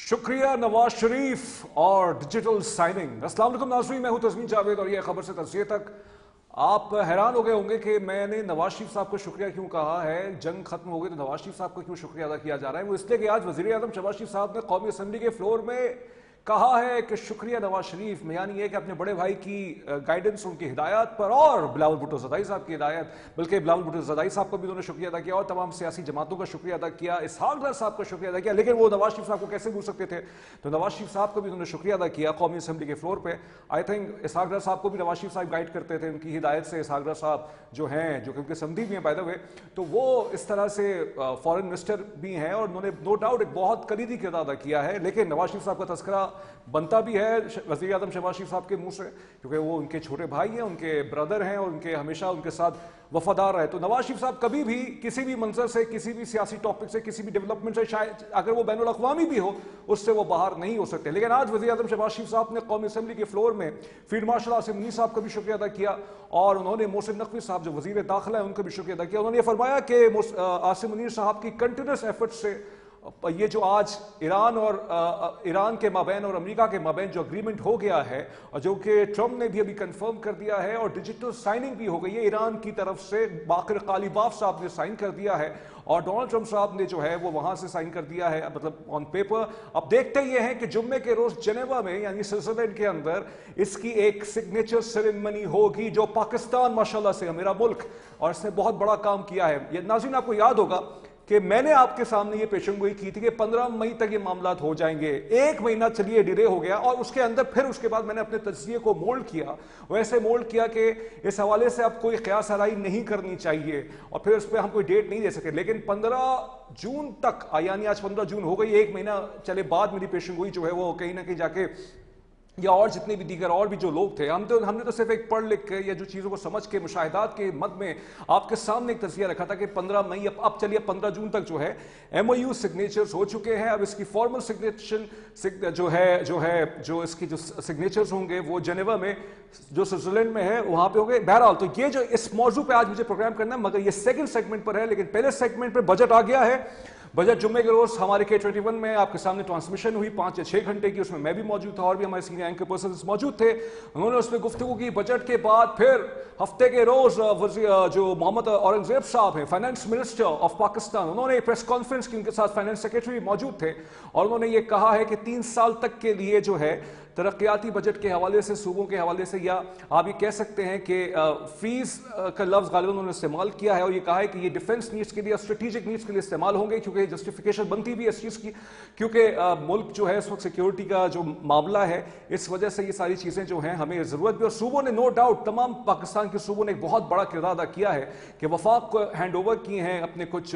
शुक्रिया नवाज शरीफ और digital signing. अस्सलाम वालेकुम नाज़रीन, मैं हूं तस्मीन जावेद और ये खबर से तस्वीर तक। आप हैरान हो गए होंगे कि मैंने नवाज शरीफ साहब को शुक्रिया क्यों कहा है। जंग खत्म हो गई तो नवाज शरीफ साहब को क्यों शुक्रिया अदा किया जा रहा है? वो इसलिए कि आज वज़ीर आज़म शहबाज शरीफ साहब ने कौमी असम्बली के फ्लोर में कहा है कि शुक्रिया नवाज शरीफ में, यानी ये कि अपने बड़े भाई की गाइडेंस, उनकी हिदायत पर और बिलावल भुट्टो ज़रदारी साहब की हिदायत, बल्कि बिलावल भुट्टो ज़रदारी साहब को भी उन्होंने शुक्रिया अदा किया और तमाम सियासी जमातों का शुक्रिया अदा किया, इसहाक डार साहब का शुक्रिया अदा किया। लेकिन वो नवाज शरीफ साहब को कैसे भूल सकते थे? तो नवाज शरीफ साहब को भी उन्होंने शुक्रिया अदा किया कौमी असम्बली के फ्लोर पर। आई थिंक इसहाक डार साहब को भी नवाज शरीफ साहब गाइड करते थे, उनकी हिदायत से इसहाक डार साहब जो हैं, जो कि उनके समधी भी हैं बाय द वे, तो वो इस तरह से फॉरेन मिनिस्टर भी हैं और उन्होंने नो डाउट एक बहुत कलीदी किरदार अदा किया है। लेकिन नवाज शरीफ साहब का तस्करा बनता भी है वज़ीर आज़म शहबाज शरीफ साहब के मुंह से, क्योंकि वो उनके छोटे भाई हैं, उनके ब्रदर हैं और उनके हमेशा उनके साथ वफादार रहे। तो नवाज शरीफ साहब कभी भी किसी भी मंजर से, किसी भी सियासी टॉपिक से, किसी भी डेवलपमेंट से, शायद अगर वो बैनुल अक़वामी भी हो, उससे वो बाहर नहीं हो सकते। लेकिन आज वज़ीर आज़म शहबाज शरीफ साहब ने कौमी असम्बली के फ्लोर में फील्ड मार्शल आसिम मुनीर साहब का भी शुक्रिया अदा किया और उन्होंने मोहसिन नकवी साहब जो वज़ीर दाखिला है उनका भी शुक्रिया अदा किया। उन्होंने ये फरमाया कि आसिम मुनीर साहब की कंटिन्यूस एफर्ट से ये जो आज ईरान के माबैन और अमेरिका के माबैन जो अग्रीमेंट हो गया है और जो कि ट्रंप ने भी अभी कंफर्म कर दिया है और डिजिटल साइनिंग भी हो गई है ईरान की तरफ से, बाकर कालीबाफ साहब ने साइन कर दिया है और डोनाल्ड ट्रंप साहब ने जो है वो वहां से साइन कर दिया है, मतलब ऑन पेपर। अब देखते ये हैं कि जुम्मे के रोज जेनेवा में यानी स्विट्जरलैंड के अंदर इसकी एक सिग्नेचर सेरेमनी होगी जो पाकिस्तान माशाल्लाह से मेरा मुल्क और इसने बहुत बड़ा काम किया है। ये नाज़रीन आपको याद होगा कि मैंने आपके सामने ये पेशेंगोई की थी कि 15 मई तक ये मामलात हो जाएंगे। एक महीना चलिए डिले हो गया और उसके अंदर फिर उसके बाद मैंने अपने तज्जिए को मोल्ड किया, वैसे मोल्ड किया कि इस हवाले से अब कोई क़यास आराई नहीं करनी चाहिए और फिर उस पर हम कोई डेट नहीं दे सके। लेकिन 15 जून तक, यानी आज 15 जून हो गई, एक महीना चले बाद मेरी पेशेंगोई जो है वो कहीं ना कहीं जाके, या और जितने भी दीगर और भी जो लोग थे, हमने तो सिर्फ एक पढ़ लिख के या जो चीज़ों को समझ के मुशाहिदात के मद में आपके सामने एक तज़किया रखा था कि 15 मई अब चलिए 15 जून तक जो है MOU सिग्नेचर्स हो चुके हैं। अब इसकी फॉर्मल सिग्नेचर जो इसकी जो सिग्नेचर्स होंगे वो जेनेवा में जो स्विट्जरलैंड में है वहां पे हो गए। बहरहाल तो ये जो इस मौजू पे आज मुझे प्रोग्राम करना है, मगर ये सेकंड सेगमेंट पर है। लेकिन पहले सेगमेंट पर बजट आ गया है। बजट जुम्मे के रोज हमारे K21 में आपके सामने ट्रांसमिशन हुई 5 या 6 घंटे की, उसमें मैं भी मौजूद था और भी हमारे सीनियर एंकर पर्सन मौजूद थे। उन्होंने उसमें गुफ्तगू की। बजट के बाद फिर हफ्ते के रोज जो मोहम्मद औरंगजेब साहब हैं, फाइनेंस मिनिस्टर ऑफ पाकिस्तान, उन्होंने प्रेस कॉन्फ्रेंस की, उनके साथ फाइनेंस सेक्रेटरी मौजूद थे और उन्होंने ये कहा है कि 3 साल तक के लिए जो है तरक्याती बजट के हवाले से, सूबों के हवाले से, या आप ये कह सकते हैं कि फीस का लफ्ज़ गालिबन उन्होंने इस्तेमाल किया है और ये कहा है कि ये डिफेंस नीड्स के लिए, स्ट्रेटेजिक नीड्स के लिए इस्तेमाल होंगे, क्योंकि जस्टिफिकेशन बनती भी है इस चीज़ की, क्योंकि मुल्क जो है इस वक्त सिक्योरिटी का जो मामला है, इस वजह से ये सारी चीज़ें जो हैं हमें ज़रूरत भी। और सूबों ने नो डाउट, तमाम पाकिस्तान के सूबों ने एक बहुत बड़ा किरदार अदा किया है कि वफाक को हैंड ओवर किए हैं अपने कुछ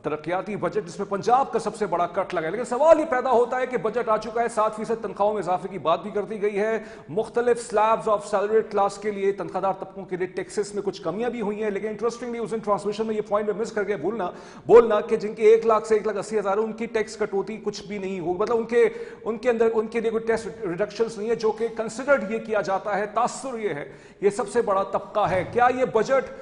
तरक्याती बजट, जिसमें पंजाब का सबसे बड़ा कट लगा है। लेकिन सवाल ये पैदा होता है कि बजट आ चुका है, 7% तनख्वाहों में इजाफे की बात भी कर दी गई है, मुख्तलिफ स्लैब्स ऑफ सैलरी क्लास के लिए, तनख्वाहदार तबकों के लिए टैक्सेस में कुछ कमियां भी हुई हैं। लेकिन इंटरेस्टिंगली उस दिन ट्रांसमिशन में ये पॉइंट में मिस करके बोलना कि जिनके 1 लाख से 1,80,000 उनकी टैक्स कटौती कुछ भी नहीं होगी, मतलब उनके अंदर उनके लिए कोई टैक्स रिडक्शंस नहीं है, जो कि कंसिडर्ड ये किया जाता है। तासुर ये है, ये सबसे बड़ा तबका है। क्या ये बजट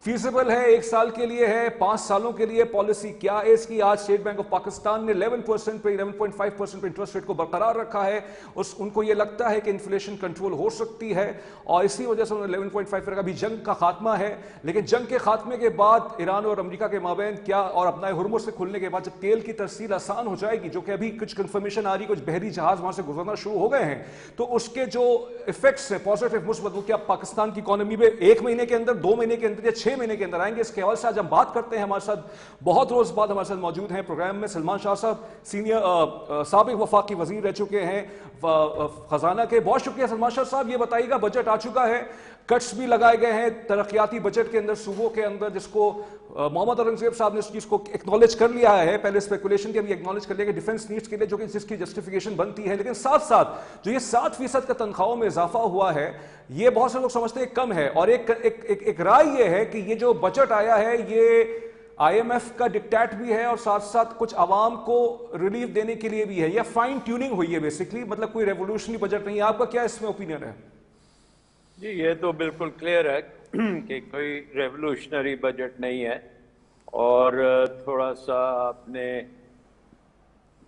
फीजिबल है? 1 साल के लिए है, 5 सालों के लिए पॉलिसी क्या है इसकी? आज स्टेट बैंक ऑफ पाकिस्तान ने 11% पे 11.5% पे इंटरेस्ट रेट को बरकरार रखा है। उनको ये लगता है कि इन्फ्लेशन कंट्रोल हो सकती है और इसी वजह से उन्होंने 11.5 पे रखा। अभी जंग का खात्मा है, लेकिन जंग के खात्मे के बाद ईरान और अमेरिका के माबैन क्या, और अपना हुर्मुज़ से खुलने के बाद जब तेल की तरसील आसान हो जाएगी, जो कि अभी कुछ कंफर्मेशन आ रही, कुछ बहरी जहाज वहां से गुजरना शुरू हो गए हैं, तो उसके जो इफेक्ट्स हैं पॉजिटिव मुस्बत, वो क्या पाकिस्तान की इकोनॉमी में 1 महीने के अंदर, 2 महीने के अंदर या 6 महीने के अंदर आएंगे? इसके हवाले से आज हम बात करते हैं। हमारे साथ बहुत रोज बाद हमारे साथ मौजूद हैं प्रोग्राम में सलमान शाह साहब, सीनियर साबिक वफाकी वजीर रह चुके हैं खजाना के। बहुत शुक्रिया सलमान शाह साहब। ये बताइएगा, बजट आ चुका है, कट्स भी लगाए गए हैं तरक्याती बजट के अंदर, सूबों के अंदर, जिसको मोहम्मद औरंगजेब साहब ने इस चीज को एक्नॉलेज कर लिया है, पहले स्पेकुलेशन के भी एक्नॉलेज कर लिया कि डिफेंस नीड्स के लिए, जो कि जिसकी जस्टिफिकेशन बनती है। लेकिन साथ साथ जो ये 7% का तनख्वाहों में इजाफा हुआ है, ये बहुत से लोग समझते हैं कम है, और एक राय ये है कि ये जो बजट आया है ये IMF का डिक्टेट भी है और साथ साथ कुछ आवाम को रिलीफ देने के लिए भी है, या फाइन ट्यूनिंग हुई है बेसिकली, मतलब कोई रेवोल्यूशनरी बजट नहीं है। आपका क्या इसमें ओपिनियन है? जी, ये तो बिल्कुल क्लियर है कि कोई रेवोल्यूशनरी बजट नहीं है और थोड़ा सा आपने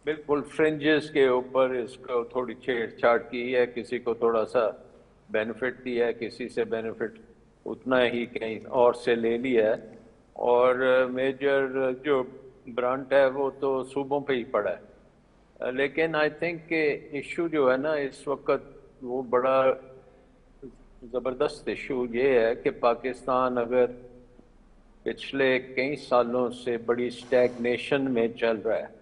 बिल्कुल फ्रिंजेस के ऊपर इसको थोड़ी छेड़छाड़ की है, किसी को थोड़ा सा बेनिफिट दिया है, किसी से बेनिफिट उतना ही कहीं और से ले लिया है, और मेजर जो ब्रांट है वो तो सूबों पे ही पड़ा है। लेकिन आई थिंक कि इशू जो है ना इस वक्त वो बड़ा ज़बरदस्त इशू ये है कि पाकिस्तान अगर पिछले कई सालों से बड़ी स्टैग्नेशन में चल रहा है,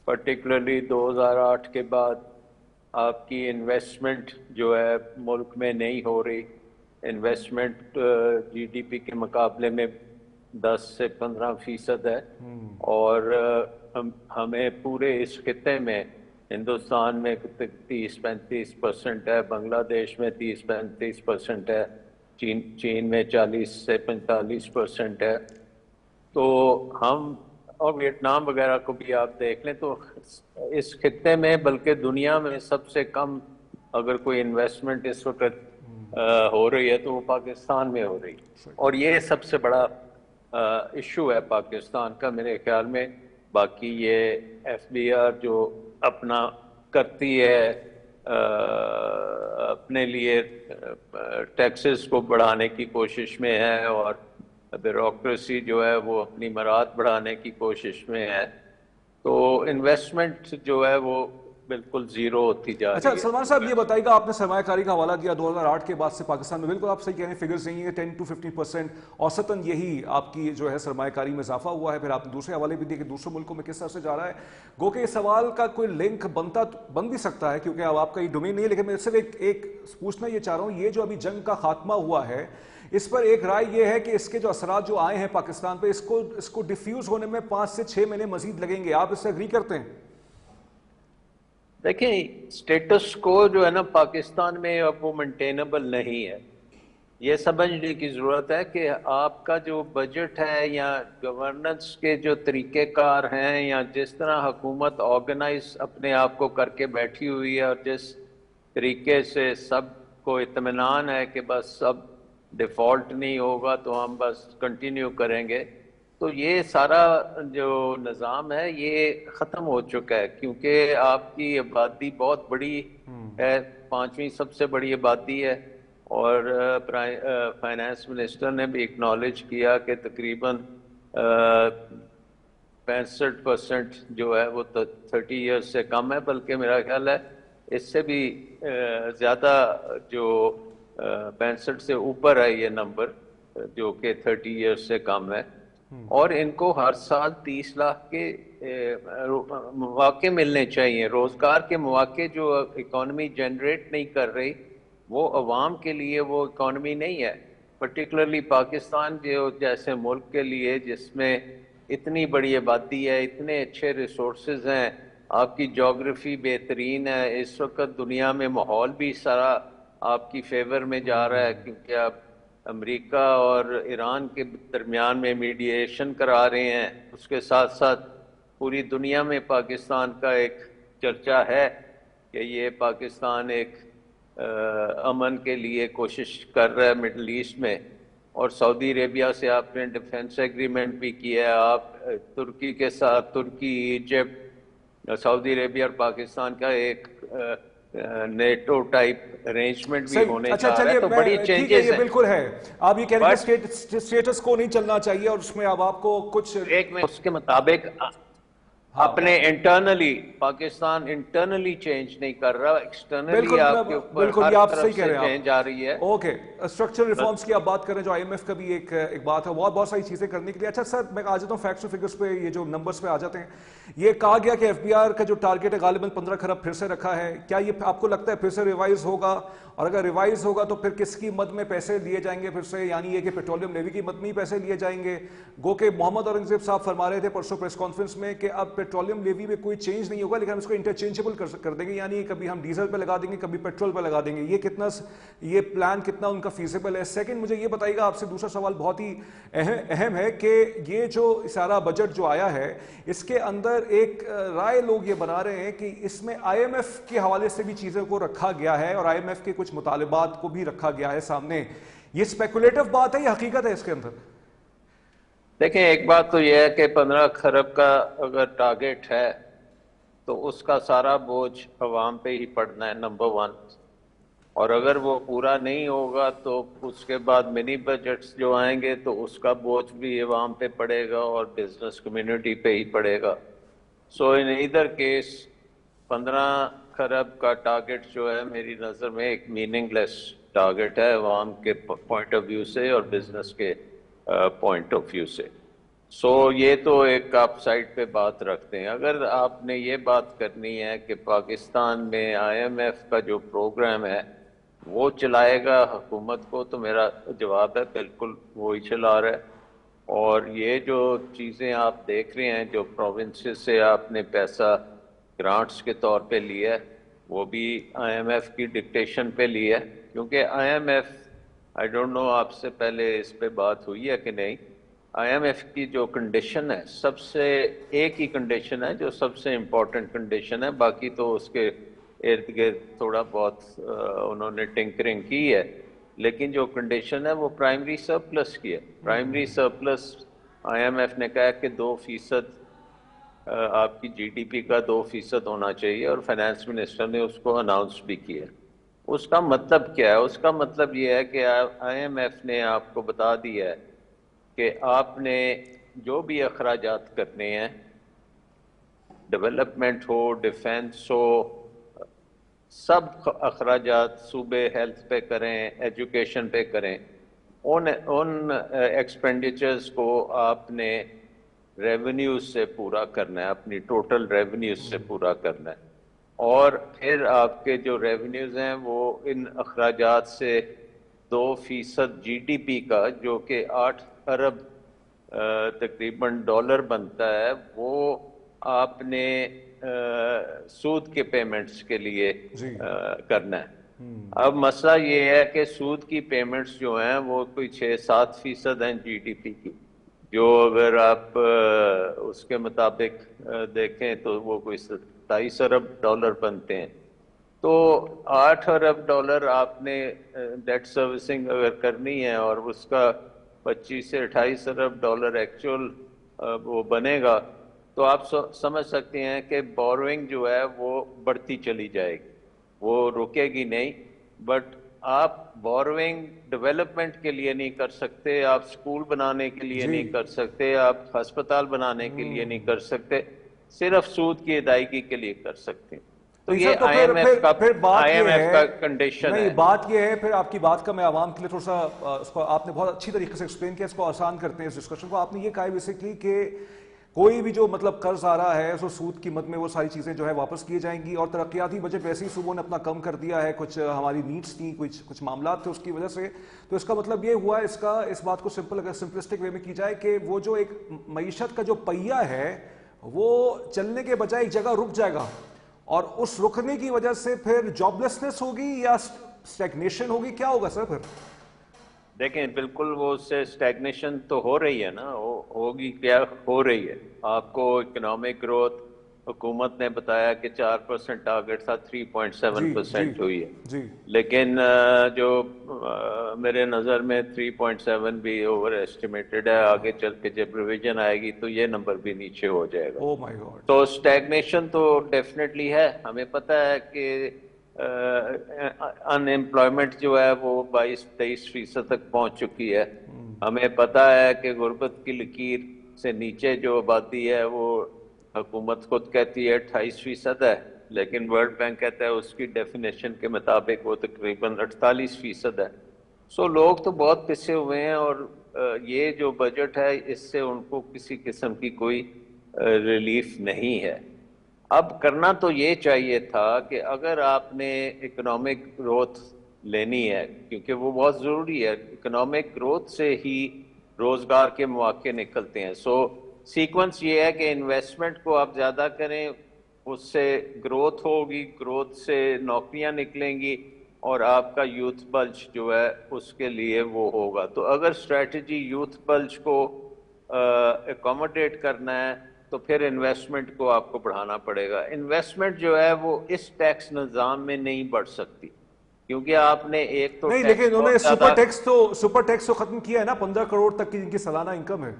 पर्टिकुलरली 2008 के बाद आपकी इन्वेस्टमेंट जो है मुल्क में नहीं हो रही। इन्वेस्टमेंट जीडीपी के मुकाबले में 10 से 15% है, और हमें पूरे इस खिते में हिंदुस्तान में 30-35% है, बांग्लादेश में 30-35% है, चीन में 40 से 45% है। तो हम और वियतनाम वगैरह को भी आप देख लें तो इस खिते में बल्कि दुनिया में सबसे कम अगर कोई इन्वेस्टमेंट इस वक्त हो रही है तो वो पाकिस्तान में हो रही है, और ये सबसे बड़ा इशू है पाकिस्तान का मेरे ख्याल में। बाकी ये एफबीआर जो अपना करती है अपने लिए टैक्सेस को बढ़ाने की कोशिश में है, और ब्यूरोक्रेसी जो है वो अपनी मराद बढ़ाने की कोशिश में है, तो इन्वेस्टमेंट जो है वो बिल्कुल जीरो होती जा रही अच्छा है। सलमान साहब, ये बताइएगा, आपने सरमायाकारी का हवाला दिया 2008 के बाद से पाकिस्तान में, बिल्कुल आप सही कह रहे हैं, फिगर्स यही है 10 to 15% औसतन यही आपकी जो है सरमायाकारी में इजाफा हुआ है। फिर आपने दूसरे हवाले भी दिए कि दूसरे मुल्कों में किस तरह से जा रहा है। गो के इस सवाल का कोई लिंक बन भी सकता है क्योंकि अब आपका ये डोमेन नहीं है, लेकिन मैं सिर्फ एक पूछना ये चाह रहा हूँ, ये जो अभी जंग का खात्मा हुआ है इस पर एक राय ये है कि इसके जो असरात जो आए हैं पाकिस्तान पे इसको डिफ्यूज होने में 5 से 6 महीने मजीद लगेंगे। आप इससे एग्री करते हैं? देखिए स्टेटस को जो है ना पाकिस्तान में अब वो मेंटेनेबल नहीं है। ये समझने की ज़रूरत है कि आपका जो बजट है या गवर्नेंस के जो तरीक़ेकार हैं या जिस तरह हुकूमत ऑर्गेनाइज अपने आप को करके बैठी हुई है और जिस तरीके से सबको इत्मीनान है कि बस अब डिफ़ॉल्ट नहीं होगा तो हम बस कंटिन्यू करेंगे, तो ये सारा जो निज़ाम है ये ख़त्म हो चुका है क्योंकि आपकी आबादी बहुत बड़ी है, 5वीं सबसे बड़ी आबादी है, और फाइनेंस मिनिस्टर ने भी एक्नॉलेज किया कि तकरीबन 65% जो है वो 30 इयर्स से कम है, बल्कि मेरा ख्याल है इससे भी ज़्यादा जो 65 से ऊपर है ये नंबर जो कि 30 इयर्स से कम है, और इनको हर साल 30 लाख के मौके मिलने चाहिए। रोज़गार के मौके जो इकॉनमी जनरेट नहीं कर रही वो अवाम के लिए वो इकॉनमी नहीं है, पर्टिकुलरली पाकिस्तान जो जैसे मुल्क के लिए जिसमें इतनी बड़ी आबादी है, इतने अच्छे रिसोर्सेज हैं, आपकी जोग्राफी बेहतरीन है, इस वक्त दुनिया में माहौल भी सारा आपकी फेवर में जा रहा है क्योंकि आप अमेरिका और ईरान के दरमियान में मीडिएशन करा रहे हैं, उसके साथ साथ पूरी दुनिया में पाकिस्तान का एक चर्चा है कि ये पाकिस्तान एक अमन के लिए कोशिश कर रहा है मिडल ईस्ट में, और सऊदी अरेबिया से आपने डिफेंस एग्रीमेंट भी किया है, आप तुर्की के साथ, तुर्की, इजिप्ट, सऊदी अरेबिया और पाकिस्तान का एक नेटो टाइप अरेंजमेंट भी होने जा रहा है, तो बड़ी चेंजेस है। बिल्कुल है, आप ये कह रहे हैं कि स्टेटस को नहीं चलना चाहिए और उसमें अब आपको कुछ एक में उसके मुताबिक अपने इंटरनली पाकिस्तान इंटरनली चेंज नहीं कर रहा, एक्सटर्नली आपके ऊपर हर तरफ से चेंज आ रही है। ओके, स्ट्रक्चरल रिफॉर्म्स की आप बात करें जो आईएमएफ का भी एक बात है, बहुत सारी चीजें करने के लिए। अच्छा सर, मैं आ जाता हूँ फैक्ट्स और फिगर्स पे, ये जो नंबर्स पे आ जाते हैं। ये कहा गया कि एफबीआर का जो टारगेट है गालिबन 15 खरब फिर से रखा है, क्या ये आपको लगता है फिर से रिवाइज होगा, और अगर रिवाइज होगा तो फिर किसकी मद में पैसे लिए जाएंगे फिर से, यानी ये कि पेट्रोलियम लेवी की मद में ही पैसे लिए जाएंगे? गो के मोहम्मद औरंगजेब साहब फरमा रहे थे परसों प्रेस कॉन्फ्रेंस में कि अब पेट्रोलियम लेवी में कोई चेंज नहीं होगा लेकिन हम इसको इंटरचेंजेबल कर देंगे, यानी कभी हम डीजल पे लगा देंगे कभी पेट्रोल पे लगा देंगे। ये प्लान कितना उनका फीजिबल है? सेकंड, मुझे ये बताइएगा, आपसे दूसरा सवाल बहुत ही अहम है कि ये जो सारा बजट जो आया है इसके अंदर एक राय लोग ये बना रहे हैं कि इसमें आईएमएफ के हवाले से भी चीजों को रखा गया है और आईएमएफ के कुछ मुतालिबात को भी रखा गया है सामने। ये स्पेकुलेटिव बात है या हकीकत है इसके अंदर? देखें, एक बात तो यह है कि 15 खरब का अगर टारगेट है تو اس کا سارا بوجھ عوام پہ ہی پڑنا ہے، نمبر ون. اور اگر وہ پورا نہیں ہوگا تو اس کے بعد منی بجٹس جو آئیں گے تو اس کا بوجھ بھی عوام پہ پڑے گا اور بزنس کمیونٹی پہ ہی پڑے گا. سو ان ادھر کیس 15 کھرب کا ٹارگٹ جو ہے میری نظر میں ایک میننگ لیس ٹارگٹ ہے عوام کے پوائنٹ آف ویو سے اور بزنس کے پوائنٹ آف ویو سے. سو یہ تو ایک آپ سائڈ پہ بات رکھتے ہیں. اگر آپ نے یہ بات کرنی ہے کہ پاکستان میں آئی ایم ایف کا جو پروگرام ہے وہ چلائے گا حکومت کو، تو میرا جواب ہے بالکل وہی چلا رہا ہے. اور یہ جو چیزیں آپ دیکھ رہے ہیں، جو پروونسز سے آپ نے پیسہ گرانٹس کے طور پہ لیا ہے، وہ بھی آئی ایم ایف کی ڈکٹیشن پہ لیا ہے. کیونکہ I M F, I don't know آپ سے پہلے اس پہ بات ہوئی ہے کہ نہیں، آئی ایم ایف کی جو کنڈیشن ہے، سب سے ایک ہی کنڈیشن ہے جو سب سے امپورٹنٹ کنڈیشن ہے، باقی تو اس کے ارد گرد تھوڑا بہت انہوں نے ٹنکرنگ کی ہے، لیکن جو کنڈیشن ہے وہ پرائمری سرپلس کی ہے. Primary surplus I M F نے کہا کہ 2% آپ کی جی ڈی پی کا 2% ہونا چاہیے، اور فائنانس منسٹر نے اس کو اناؤنس بھی کیا. اس کا مطلب کیا ہے؟ اس کا مطلب یہ ہے کہ آئی ایم ایف نے آپ کو بتا دیا ہے کہ آپ نے جو بھی اخراجات کرنے ہیں، ڈیولپمنٹ ہو، ڈیفینس ہو، سب اخراجات صوبے ہیلتھ پہ کریں، ایجوکیشن پہ کریں، ان ایکسپینڈیچرز کو آپ نے ریونیوز سے پورا کرنا ہے، اپنی ٹوٹل ریونیوز سے پورا کرنا ہے. اور پھر آپ کے جو ریونیوز ہیں وہ ان اخراجات سے 2% جی ڈی پی کا، جو کہ 8 ارب تقریباً ڈالر بنتا ہے، وہ آپ نے سود کے پیمنٹس کے لیے کرنا ہے. اب مسئلہ یہ ہے کہ سود کی پیمنٹس جو ہیں وہ کوئی 6-7% ہیں جی ڈی پی کی، جو اگر آپ اس کے مطابق دیکھیں تو وہ کوئی 27 ارب ڈالر بنتے ہیں. تو 8 ارب ڈالر آپ نے ڈیٹ سروسنگ اگر کرنی ہے، اور اس کا 25 سے 28 ارب ڈالر ایکچوئل وہ بنے گا، تو آپ سمجھ سکتے ہیں کہ بوروئنگ جو ہے وہ بڑھتی چلی جائے گی، وہ رکے گی نہیں. بٹ آپ بوروئنگ ڈیولپمنٹ کے لیے نہیں کر سکتے، آپ اسکول بنانے کے لیے نہیں کر سکتے، آپ ہسپتال بنانے کے لیے نہیں کر سکتے، صرف سود کی ادائیگی کے لیے کر سکتے ہیں. تو نہیں سر، یہ تو آئی ایم ایف کا بات یہ ہے، کنڈیشن نہیں ہے. بات یہ ہے، پھر آپ کی بات کا میں عوام کے لیے تھوڑا سا اس کو آپ نے بہت اچھی طریقے سے ایکسپلین کیا، اس کو آسان کرتے ہیں اس ڈسکشن کو. آپ نے یہ کہا بیسکلی کہ کوئی بھی جو مطلب قرض آ رہا ہے اس سود کی مد میں وہ ساری چیزیں جو ہے واپس کیے جائیں گی، اور ترقیاتی بجٹ ویسے ہی صوبوں نے اپنا کم کر دیا ہے، کچھ ہماری نیڈس تھیں، کچھ معاملات تھے اس کی وجہ سے. تو اس کا مطلب یہ ہوا، اس بات کو سمپل اگر سمپلسٹک وے میں کی جائے، کہ وہ جو ایک معیشت کا جو پہیہ ہے وہ چلنے کے بجائے ایک جگہ رک جائے گا، اور اس رکنے کی وجہ سے پھر جاب لیسنس ہوگی یا اسٹیگنیشن ہوگی، کیا ہوگا سر پھر؟ دیکھیں بالکل وہ اس سے اسٹیگنیشن تو ہو رہی ہے نا، ہوگی کیا ہو رہی ہے. آپ کو اکنامک گروتھ حکومت نے بتایا کہ 4% ٹارگٹ تھا، 3.7% ہوئی ہے. جی لیکن جو میرے نظر میں 3.7 بھی اوور ایسٹیمیٹڈ ہے. آگے چل کے جب ریویژن آئے گی تو یہ نمبر بھی نیچے ہو جائے گا. او مائی گاڈ. تو اسٹیگنیشن تو ڈیفینیٹلی ہے. ہمیں پتہ ہے کہ ان ایمپلائمنٹ جو ہے وہ 22-23% تک پہنچ چکی ہے. ہمیں پتہ ہے کہ غربت کی لکیر سے نیچے جو آبادی ہے وہ حکومت خود کہتی ہے 28% ہے، لیکن ورلڈ بینک کہتا ہے اس کی ڈیفینیشن کے مطابق وہ تقریباً 48% ہے. سو لوگ تو بہت پسے ہوئے ہیں، اور یہ جو بجٹ ہے اس سے ان کو کسی قسم کی کوئی ریلیف نہیں ہے. اب کرنا تو یہ چاہیے تھا کہ اگر آپ نے اکنامک گروتھ لینی ہے، کیونکہ وہ بہت ضروری ہے، اکنامک گروتھ سے ہی روزگار کے مواقع نکلتے ہیں. سو سیکوینس یہ ہے کہ انویسٹمنٹ کو آپ زیادہ کریں، اس سے گروتھ ہوگی، گروتھ سے نوکریاں نکلیں گی، اور آپ کا یوتھ بلج جو ہے اس کے لیے وہ ہوگا. تو اگر اسٹریٹجی یوتھ بلج کو اکوموڈیٹ کرنا ہے تو پھر انویسٹمنٹ کو آپ کو بڑھانا پڑے گا. انویسٹمنٹ جو ہے وہ اس ٹیکس نظام میں نہیں بڑھ سکتی، کیونکہ آپ نے ایک تو نہیں، لیکن ٹیکس انہوں نے بہت سپر ٹیکس تو ختم کیا ہے نا، 15 کروڑ تک کی جن کی سالانہ انکم ہے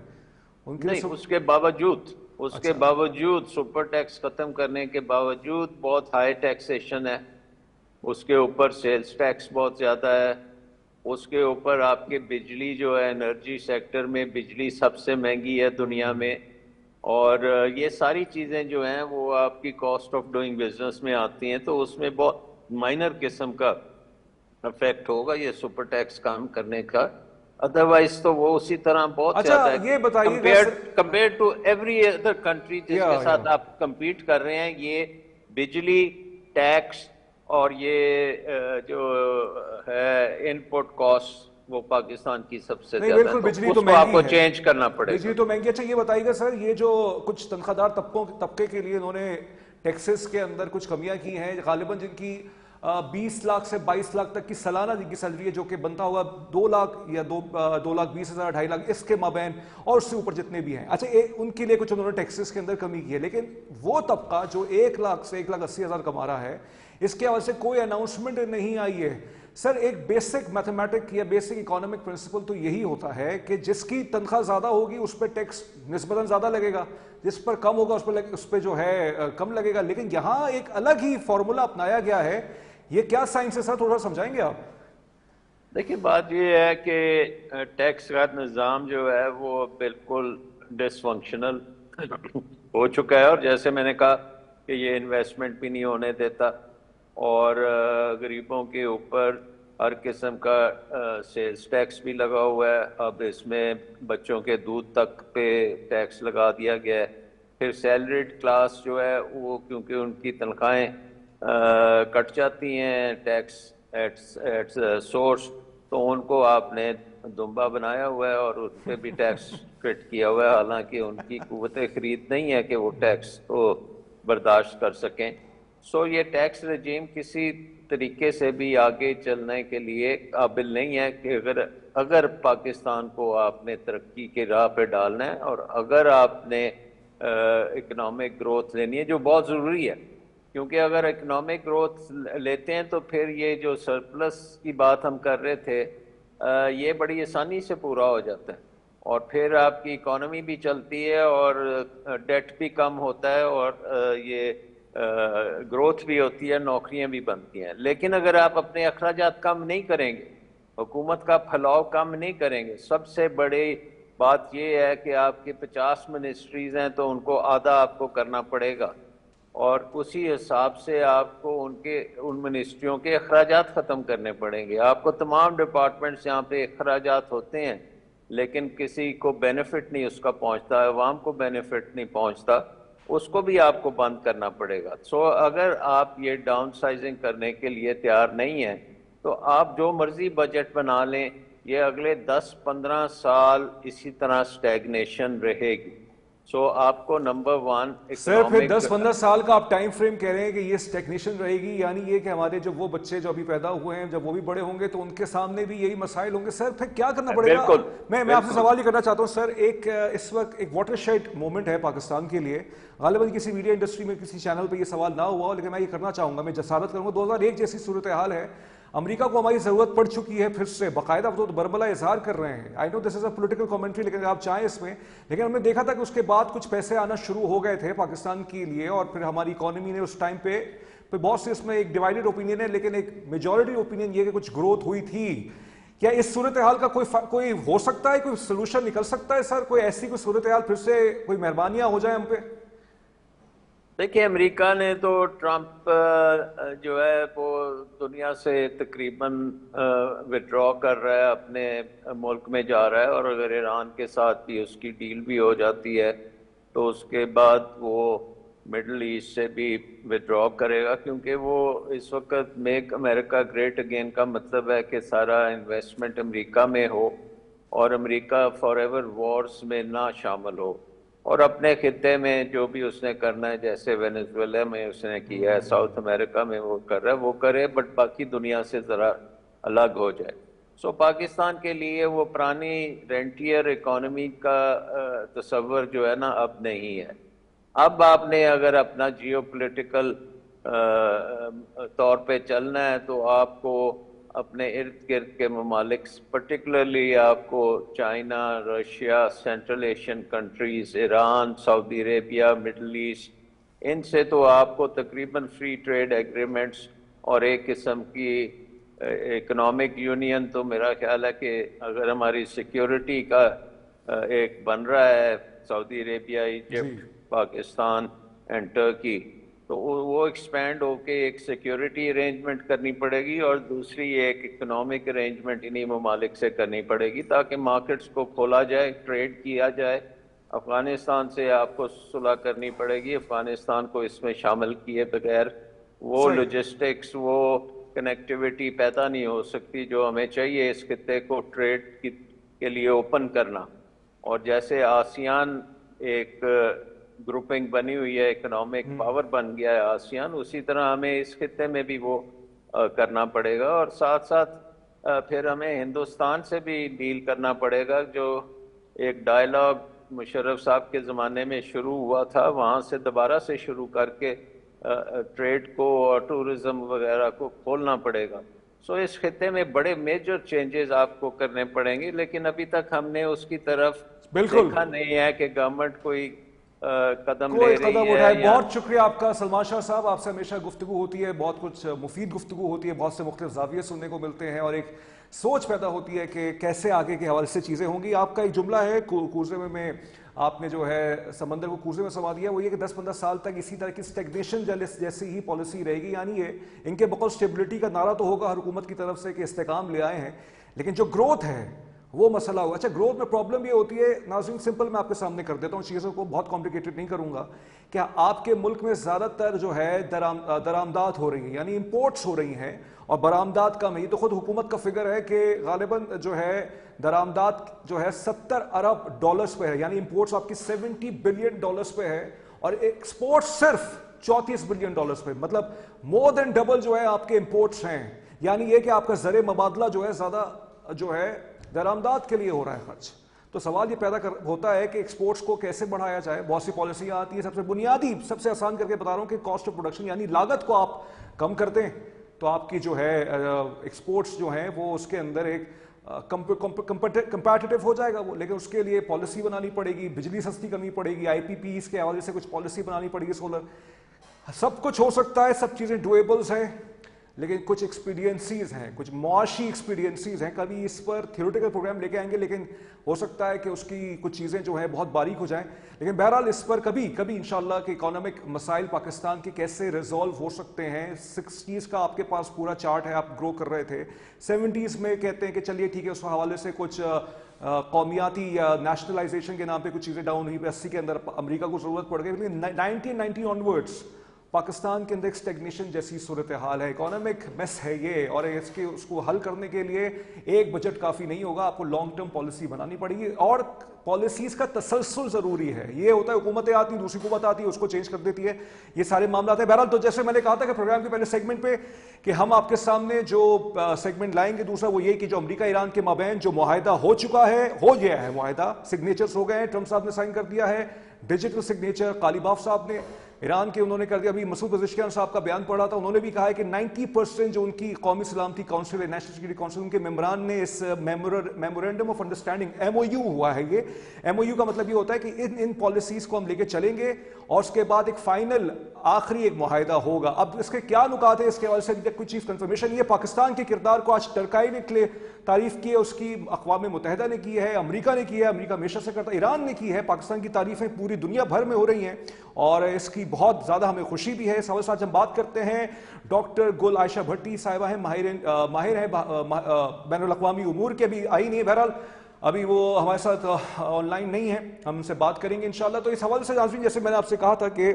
ان کے نہیں، لیے. اس کے باوجود اس کے باوجود سپر ٹیکس ختم کرنے کے باوجود بہت ہائی ٹیکسیشن ہے، اس کے اوپر سیلز ٹیکس بہت زیادہ ہے، اس کے اوپر آپ کے بجلی جو ہے انرجی سیکٹر میں بجلی سب سے مہنگی ہے دنیا میں، اور یہ ساری چیزیں جو ہیں وہ آپ کی کاسٹ آف ڈوئنگ بزنس میں آتی ہیں، تو اس میں بہت مائنر قسم کا افیکٹ ہوگا یہ سپر ٹیکس کام کرنے کا، ادروائز تو وہ اسی طرح بہت اچھا زیادہ ہے یہ بتائیے گا compare to every other country جس کے ساتھ آپ کمپیٹ کر رہے ہیں، یہ بجلی ٹیکس اور یہ جو ہے ان پٹ کاسٹ وہ پاکستان کی سب سے نہیں زیادہ ہے، بالکل، تو بجلی اس تو کو آپ کو مہنگی ہے، چینج کرنا پڑے گا۔ بجلی تو مہنگی۔ اچھا یہ بتائیے گا سر، یہ جو کچھ تنخواہ دار طبقے کے لیے انہوں نے ٹیکسز کے اندر کچھ کمیاں کی ہیں، غالباً جن کی 20 لاکھ سے 22 لاکھ تک کی سالانہ جن کی سیلری ہے، جو کہ بنتا ہوگا 2 لاکھ یا 2,20,000 2.5 لاکھ اس کے مابین، اور اس سے اوپر جتنے بھی ہیں، اچھا ان کے لیے کچھ انہوں نے ٹیکسز کے اندر کمی کی ہے، لیکن وہ طبقہ جو 1 لاکھ سے 1,80,000 کما رہا ہے، اس کے حوالے سے کوئی اناؤنسمنٹ نہیں آئی ہے۔ سر ایک بیسک میتھمیٹک یا بیسک اکانومک پرنسپل تو یہی ہوتا ہے کہ جس کی تنخواہ زیادہ ہوگی اس پہ ٹیکس نسبتاً زیادہ لگے گا، جس پر کم ہوگا اس پہ جو ہے کم لگے گا، لیکن یہاں ایک الگ ہی فارمولا اپنایا گیا ہے، یہ کیا سائنس ہے سر، تھوڑا سمجھائیں گے آپ؟ دیکھیے بات یہ ہے کہ ٹیکس کا نظام جو ہے وہ بالکل ڈس فنکشنل ہو چکا ہے، اور جیسے میں نے کہا کہ یہ انویسٹمنٹ بھی نہیں ہونے دیتا، اور غریبوں کے اوپر ہر قسم کا سیلز ٹیکس بھی لگا ہوا ہے، اب اس میں بچوں کے دودھ تک پہ ٹیکس لگا دیا گیا ہے، پھر سیلریڈ کلاس جو ہے وہ کیونکہ ان کی تنخواہیں کٹ جاتی ہیں ٹیکس ایٹ سورس، تو ان کو آپ نے دمبا بنایا ہوا ہے اور ان پہ بھی ٹیکس فٹ کیا ہوا ہے، حالانکہ ان کی قوت خرید نہیں ہے کہ وہ ٹیکس کو برداشت کر سکیں۔ سو یہ ٹیکس رجیم کسی طریقے سے بھی آگے چلنے کے لیے قابل نہیں ہے کہ اگر پاکستان کو آپ نے ترقی کے راہ پہ ڈالنا ہے، اور اگر آپ نے اکنامک گروتھ لینی ہے جو بہت ضروری ہے، کیونکہ اگر اکنامک گروتھ لیتے ہیں تو پھر یہ جو سرپلس کی بات ہم کر رہے تھے یہ بڑی آسانی سے پورا ہو جاتا ہے، اور پھر آپ کی اکانومی بھی چلتی ہے اور ڈیٹ بھی کم ہوتا ہے اور یہ گروتھ بھی ہوتی ہے، نوکریاں بھی بنتی ہیں۔ لیکن اگر آپ اپنے اخراجات کم نہیں کریں گے، حکومت کا پھیلاؤ کم نہیں کریں گے، سب سے بڑی بات یہ ہے کہ آپ کی 50 منسٹریز ہیں تو ان کو آدھا آپ کو کرنا پڑے گا، اور اسی حساب سے آپ کو ان منسٹریوں کے اخراجات ختم کرنے پڑیں گے۔ آپ کو تمام ڈپارٹمنٹس یہاں پہ اخراجات ہوتے ہیں لیکن کسی کو بینیفٹ نہیں اس کا پہنچتا، عوام کو بینیفٹ نہیں پہنچتا، اس کو بھی آپ کو بند کرنا پڑے گا۔ سو اگر آپ یہ ڈاؤن سائزنگ کرنے کے لیے تیار نہیں ہیں تو آپ جو مرضی بجٹ بنا لیں، یہ اگلے 10-15 سال اسی طرح سٹیگنیشن رہے گی۔ سو آپ کو نمبر 1 سر پھر اکنامک 10-15 سال کا آپ ٹائم فریم کہہ رہے ہیں کہ یہ اسٹیگنیشن رہے گی، یعنی یہ کہ ہمارے جو وہ بچے جو ابھی پیدا ہوئے ہیں جب وہ بھی بڑے ہوں گے تو ان کے سامنے بھی یہی مسائل ہوں گے، سر پھر کیا کرنا پڑے گا؟ بالکل میں آپ سے سوال یہ کرنا چاہتا ہوں سر، اس وقت ایک واٹر شیڈ مومنٹ ہے پاکستان کے لیے، غالباً کسی میڈیا انڈسٹری میں کسی چینل پہ یہ سوال نہ ہوا ہو، لیکن میں یہ کرنا چاہوں گا، میں جسارت کروں گا، 2001 جیسی صورتحال ہے، امریکہ کو ہماری ضرورت پڑ چکی ہے پھر سے، باقاعدہ وہ تو بربلا اظہار کر رہے ہیں، آئی نو دس از اے پولیٹیکل کامنٹری، لیکن آپ چاہیں اس میں، لیکن ہم نے دیکھا تھا کہ اس کے بعد کچھ پیسے آنا شروع ہو گئے تھے پاکستان کے لیے، اور پھر ہماری اکانومی نے اس ٹائم پہ بہت سے اس میں ایک ڈیوائیڈڈ اوپینین ہے، لیکن ایک میجورٹی اوپینین یہ کہ کچھ گروتھ ہوئی تھی۔ کیا اس صورتحال کا کوئی ہو سکتا ہے، کوئی سلوشن نکل سکتا ہے سر، کوئی ایسی کوئی صورتحال پھر سے کوئی مہربانیاں ہو جائیں ہم پہ؟ دیکھیے امریکہ نے تو ٹرمپ جو ہے وہ دنیا سے تقریباً وڈرا کر رہا ہے، اپنے ملک میں جا رہا ہے، اور اگر ایران کے ساتھ بھی اس کی ڈیل بھی ہو جاتی ہے تو اس کے بعد وہ مڈل ایسٹ سے بھی وڈرا کرے گا، کیونکہ وہ اس وقت میک امریکہ گریٹ اگین کا مطلب ہے کہ سارا انویسٹمنٹ امریکہ میں ہو اور امریکہ فار ایور وارز میں نہ شامل ہو، اور اپنے خطے میں جو بھی اس نے کرنا ہے، جیسے وینزویلا میں اس نے کیا ہے، ساؤتھ امریکہ میں وہ کر رہا ہے وہ کرے، بٹ باقی دنیا سے ذرا الگ ہو جائے۔ سو پاکستان کے لیے وہ پرانی رینٹیئر اکانومی کا تصور جو ہے نا اب نہیں ہے۔ اب آپ نے اگر اپنا جیو پولیٹیکل طور پہ چلنا ہے تو آپ کو اپنے ارد گرد کے ممالک پرٹیکولرلی آپ کو China, Russia, central Asian countries, Iran, Saudi Arabia, middle east, ان سے تو آپ کو تقریباً فری ٹریڈ ایگریمنٹس اور ایک قسم کی اکنامک یونین تو میرا خیال ہے کہ اگر ہماری سیکیورٹی کا ایک بن رہا ہے Saudi Arabia, Egypt, Pakistan and Turkey, تو وہ ایکسپینڈ ہو کے ایک سیکیورٹی ارینجمنٹ کرنی پڑے گی اور دوسری ایک اکنامک ارینجمنٹ انہی ممالک سے کرنی پڑے گی تاکہ مارکیٹس کو کھولا جائے، ٹریڈ کیا جائے۔ افغانستان سے آپ کو صلح کرنی پڑے گی، افغانستان کو اس میں شامل کیے بغیر وہ صحیح۔ لوجسٹکس، وہ کنیکٹیوٹی پیدا نہیں ہو سکتی جو ہمیں چاہیے اس خطے کو ٹریڈ کے لیے اوپن کرنا۔ اور جیسے آسیان ایک گروپنگ بنی ہوئی ہے، اکنامک پاور بن گیا ہے آسیان، اسی طرح ہمیں اس خطے میں بھی وہ کرنا پڑے گا، اور ساتھ ساتھ پھر ہمیں ہندوستان سے بھی ڈیل کرنا پڑے گا۔ جو ایک ڈائلاگ مشرف صاحب کے زمانے میں شروع ہوا تھا، وہاں سے دوبارہ سے شروع کر کے ٹریڈ کو اور ٹورزم وغیرہ کو کھولنا پڑے گا۔ سو اس خطے میں بڑے میجر چینجز آپ کو کرنے پڑیں گے، لیکن ابھی تک ہم نے اس کی طرف بالکل دیکھا نہیں ہے کہ گورنمنٹ کوئی قدم کوئی لے رہی قدم ہے اٹھائے۔ یا بہت شکریہ آپ کا سلمان شاہ صاحب، آپ سے ہمیشہ گفتگو ہوتی ہے، بہت کچھ مفید گفتگو ہوتی ہے، بہت سے مختلف زاویے سننے کو ملتے ہیں اور ایک سوچ پیدا ہوتی ہے کہ کیسے آگے کے حوالے سے چیزیں ہوں گی۔ آپ کا ایک جملہ ہے کوزے میں آپ نے جو ہے سمندر کو کوزے میں سما دیا، وہ یہ کہ 10-15 سال تک اسی طرح کی اسٹیگنیشن جیسی ہی پالیسی رہے گی، یعنی یہ ان کے بقول اسٹیبلٹی کا نعرہ تو ہوگا ہر حکومت کی طرف سے کہ استحکام لے آئے ہیں، لیکن جو گروتھ ہے وہ مسئلہ ہوگا۔ اچھا، گروتھ میں پرابلم یہ ہوتی ہے ناظرین، سمپل میں آپ کے سامنے کر دیتا ہوں، چیزوں کو بہت کمپلیکیٹڈ نہیں کروں گا، کہ آپ کے ملک میں زیادہ تر جو ہے درآمدات ہو رہی ہیں، یعنی امپورٹس ہو رہی ہیں اور برآمدات کم ہے۔ یہ تو خود حکومت کا فگر ہے کہ غالباً جو ہے درآمدات جو ہے 70 ارب ڈالرز پہ ہے، یعنی امپورٹس آپ کی 70 بلین ڈالرز پہ ہے اور ایکسپورٹس صرف 34 بلین ڈالرز پہ، مطلب مور دین ڈبل جو ہے آپ کے امپورٹس ہیں۔ یعنی یہ کہ آپ کا زر مبادلہ جو ہے زیادہ جو ہے درآمدات کے لیے ہو رہا ہے خرچ۔ تو سوال یہ پیدا ہوتا ہے کہ ایکسپورٹس کو کیسے بڑھایا جائے۔ بہت سی پالیسیاں آتی ہیں، سب سے بنیادی، سب سے آسان کر کے بتا رہا ہوں کہ کاسٹ آف پروڈکشن، یعنی لاگت کو آپ کم کر دیں تو آپ کی جو ہے ایکسپورٹس جو ہیں وہ اس کے اندر ایک کمپیٹیٹو ہو جائے گا وہ، لیکن اس کے لیے پالیسی بنانی پڑے گی، بجلی سستی کرنی پڑے گی، آئی پی پیز کے حوالے سے کچھ پالیسی بنانی پڑے گی، سولر، سب کچھ ہو سکتا ہے، سب چیزیں ڈویبلز ہیں، لیکن کچھ ایکسپیڈینسیز ہیں، کچھ معاشی ایکسپیڈینسیز ہیں۔ کبھی اس پر تھیوریٹیکل پروگرام لے کے آئیں گے، لیکن ہو سکتا ہے کہ اس کی کچھ چیزیں جو ہیں بہت باریک ہو جائیں، لیکن بہرحال اس پر کبھی انشاءاللہ کہ اکانومک مسائل پاکستان کے کیسے ریزالو ہو سکتے ہیں۔ 60s کا آپ کے پاس پورا چارٹ ہے، آپ گرو کر رہے تھے، 70s میں کہتے ہیں کہ چلیے ٹھیک ہے، اس حوالے سے کچھ قومیاتی یا نیشنلائزیشن کے نام پہ کچھ چیزیں ڈاؤن ہوئی، 80 کے اندر امریکہ کو ضرورت پڑ گئی، لیکن 1990 آنورڈس پاکستان کے اندر ایک اسٹیگنیشن جیسی صورتحال ہے، اکانومک میس ہے یہ، اور اس کو حل کرنے کے لیے ایک بجٹ کافی نہیں ہوگا، آپ کو لانگ ٹرم پالیسی بنانی پڑے گی اور پالیسیز کا تسلسل ضروری ہے۔ یہ ہوتا ہے حکومتیں آتی ہیں، دوسری حکومت آتی ہے، اس کو چینج کر دیتی ہے، یہ سارے معاملات ہیں۔ بہرحال تو جیسے میں نے کہا تھا کہ پروگرام کے پہلے سیگمنٹ پہ کہ ہم آپ کے سامنے جو سیگمنٹ لائیں گے، دوسرا وہ یہ کہ جو امریکہ ایران کے مابین جو معاہدہ ہو چکا ہے، ہو گیا ہے معاہدہ، سگنیچرز ہو گئے ہیں، ٹرمپ صاحب نے سائن کر دیا ہے، ڈیجیٹل سگنیچر قالیباف صاحب نے ایران کے انہوں نے کر دیا۔ ابھی مسعود پزشکیان صاحب کا بیان پڑھا تھا، انہوں نے بھی کہا ہے کہ 90% جو ان کی قومی سلامتی کونسل ہے، نیشنل سیکورٹی کونسل، ان کے ممبران نے اس میمورینڈم آف انڈرسٹینڈنگ MOU ہوا ہے، یہ MOU کا مطلب یہ ہوتا ہے کہ ان پالیسیز کو ہم لے کے چلیں گے اور اس کے بعد ایک فائنل آخری ایک معاہدہ ہوگا۔ اب اس کے کیا نکات ہیں، اس کے حوالے سے ابھی تک کوئی چیز کنفرمیشن نہیں ہے۔ پاکستان کے کردار کو آج ٹرکائی نے تعریف کی ہے، اس کی اقوام متحدہ نے کی ہے، امریکہ نے کی ہے، امریکہ ہمیشہ سے کرتا ہے، ایران نے کی ہے، پاکستان کی تعریفیں پوری دنیا بھر میں ہو رہی ہیں اور اس کی بہت زیادہ ہمیں خوشی بھی ہے۔ اس حوالے سے آج ہم بات کرتے ہیں ڈاکٹر گل عائشہ بھٹی صاحبہ ہیں، ماہر ہیں بین الاقوامی امور کے، ابھی آئی نہیں، بہرحال ابھی وہ ہمارے ساتھ آن لائن نہیں ہے، ہم ان سے بات کریں گے انشاءاللہ۔ تو اس حوالے سے ناظرین جیسے میں نے آپ سے کہا تھا کہ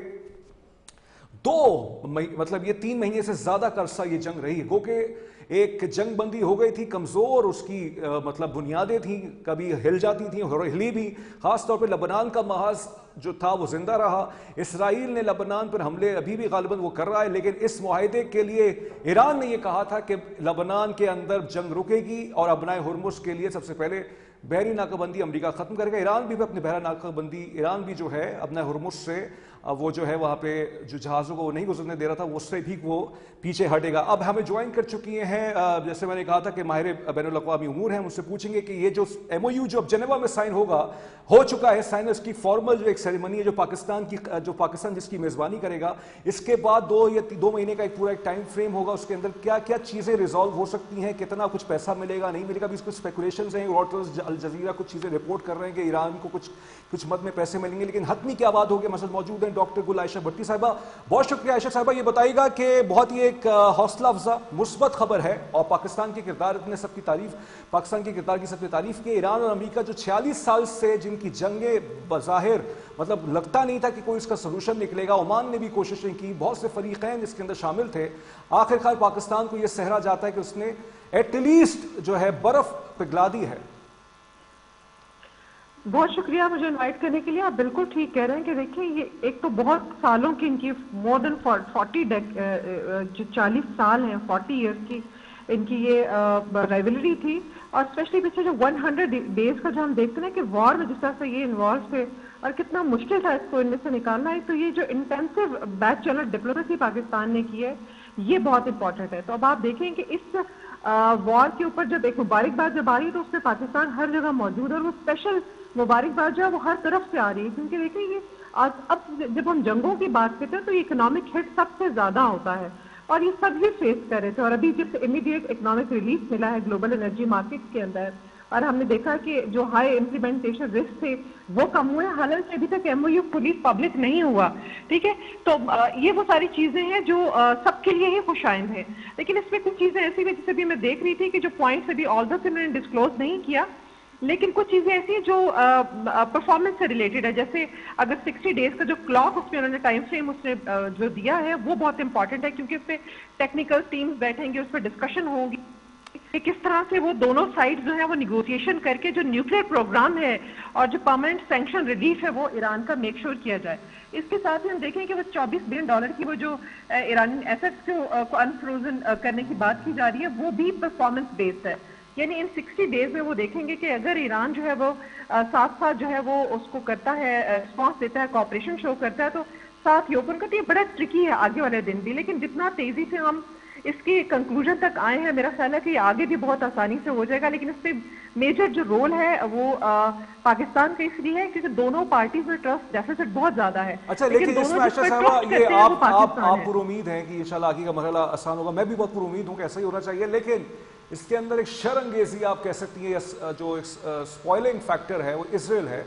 مطلب یہ 3 مہینے سے زیادہ کا عرصہ یہ جنگ رہی، گو کہ ایک جنگ بندی ہو گئی تھی، کمزور اس کی مطلب بنیادیں تھیں، کبھی ہل جاتی تھیں اور ہلی بھی، خاص طور پہ لبنان کا محاذ جو تھا وہ زندہ رہا۔ اسرائیل نے لبنان پر حملے ابھی بھی غالباً وہ کر رہا ہے، لیکن اس معاہدے کے لیے ایران نے یہ کہا تھا کہ لبنان کے اندر جنگ رکے گی اور ابنائے ہرمز کے لیے سب سے پہلے بحری ناکہ بندی امریکہ ختم کرے گا۔ ایران بھی اپنے بحری ناکہ بندی، ایران بھی جو ہے ابنائے ہرمز سے وہ جو ہے وہاں پہ جو جہازوں کو وہ نہیں گزرنے دے رہا تھا اس سے بھی وہ پیچھے ہٹے گا. اب ہمیں جوائن کر چکی ہیں جیسے میں نے کہا تھا کہ ماہر بین الاقوامی امور ہیں, ان سے پوچھیں گے کہ یہ جو ایم او یو جو اب جنیوا میں سائن ہو چکا ہے سائن, اس کی فارمل جو ایک سیریمنی ہے جو پاکستان جس کی میزبانی کرے گا, اس کے بعد 2 مہینے کا ایک پورا ایک ٹائم فریم ہوگا, اس کے اندر کیا کیا چیزیں ریزالو ہو سکتی ہیں, کتنا کچھ پیسہ ملے گا نہیں ملے گا, ابھی اس کو اسپیکولیشنز ہیں, روٹرز الجزیرہ کچھ چیزیں رپورٹ کر رہے ہیں کہ ایران کو کچھ مد میں پیسے ملیں گے, لیکن حتمی کیا بات ہوگی. مسئلہ موجود ہیں ڈاکٹر گل عائشہ بھٹی صاحبہ. بہت شکریہ عائشہ صاحبہ, یہ بتائیے گا کہ بہت ہی ایک حوصلہ افزا مثبت خبر ہے اور پاکستان کے کردار نے سب کی تعریف کی. ایران اور امریکہ جو 46 سال سے جن کی جنگیں بظاہر مطلب لگتا نہیں تھا کہ کوئی اس کا سلوشن نکلے گا, عمان نے بھی کوششیں کی, بہت سے فریقین اس کے اندر شامل تھے, آخرکار پاکستان کو یہ سہرا جاتا ہے کہ اس نے ایٹ لیسٹ جو ہے برف پگھلا دی ہے. بہت شکریہ مجھے انوائٹ کرنے کے لیے. آپ بالکل ٹھیک کہہ رہے ہیں کہ دیکھیں یہ ایک تو بہت سالوں کی ان کی مور دین 40 سال ہیں, 40 ایئرس کی ان کی یہ رائیولری تھی, اور اسپیشلی پیچھے جو 100 ڈیز کا جو ہم دیکھتے ہیں کہ وار میں جس طرح سے یہ انوالو تھے اور کتنا مشکل تھا اس کو ان میں سے نکالنا ہے, تو یہ جو intensive back channel diplomacy Pakistan نے کی ہے یہ بہت امپورٹنٹ ہے. تو اب آپ دیکھیں کہ اس وار کے اوپر جب ایک مبارکباد جب آ رہی ہے تو اس میں پاکستان ہر جگہ موجود ہے, اور وہ اسپیشل مبارکباد جو ہے وہ ہر طرف سے آ رہی ہے, کیونکہ دیکھیں یہ اب جب ہم جنگوں کی بات کرتے ہیں تو یہ اکنامک ہٹ سب سے زیادہ ہوتا ہے, اور یہ سب ہی فیس کر رہے تھے. اور ابھی جب امیڈیٹ اکنامک ریلیف ملا ہے گلوبل انرجی مارکیٹ کے اندر, اور ہم نے دیکھا کہ جو ہائی امپلیمنٹیشن رسک تھے وہ کم ہوئے, حالانکہ ابھی تک M O U fully public نہیں ہوا, ٹھیک ہے. تو یہ وہ ساری چیزیں ہیں جو سب کے لیے ہی خوش آئند ہیں, لیکن اس میں کچھ چیزیں ایسی ہیں جیسے بھی میں دیکھ رہی تھی کہ جو پوائنٹس ابھی آل دا سے میں نے ڈسکلوز نہیں کیا, لیکن کچھ چیزیں ایسی ہیں جو پرفارمنس سے ریلیٹڈ ہے. جیسے اگر 60 ڈیز کا جو کلاک اس میں انہوں نے ٹائم فریم اس نے جو دیا ہے وہ بہت امپورٹنٹ ہے, کیونکہ اس پہ ٹیکنیکل ٹیمز بیٹھیں گے, اس پہ ڈسکشن ہوگی کہ کس طرح سے وہ دونوں سائڈ جو ہیں وہ نیگوسیشن کر کے جو نیوکلیئر پروگرام ہے اور جو پرماننٹ سینکشن ریلیف ہے وہ ایران کا میک شور کیا جائے. اس کے ساتھ ہی ہم دیکھیں کہ وہ $24 بلین کی وہ جو ایرانی ایسٹس کو انفروزن کرنے کی بات کی جا رہی ہے وہ بھی پرفارمنس بیسڈ ہے. یعنی ان 60 ڈیز میں وہ دیکھیں گے کہ اگر ایران جو ہے وہ ساتھ ساتھ جو ہے وہ اس کو کرتا ہے, رسپانس دیتا ہے, کوآپریشن شو کرتا ہے, تو ساتھ یہ اوپن کرتی ہے. بڑا ٹرکی ہے آگے والے دن بھی, لیکن جتنا تیزی سے ہم اس کی کنکلوژن تک آئے ہیں میرا خیال ہے کہ یہ آگے بھی بہت آسانی سے ہو جائے گا. لیکن اس پہ میجر جو رول ہے وہ پاکستان کا اس لیے ہے کیونکہ دونوں پارٹیز میں ٹرسٹ ڈیفیسٹ بہت زیادہ ہے. اچھا, لیکن اس میں عائشہ صاحبہ یہ آپ پر امید ہیں کہ انشاءاللہ آگے کا مرحلہ آسان ہوگا, میں بھی بہت پر امید ہوں کہ ایسا ہی ہونا چاہیے, لیکن اس کے اندر ایک شر انگیزی آپ کہہ سکتی ہیں, جو اسپوائلنگ فیکٹر ہے وہ اسرائیل ہے,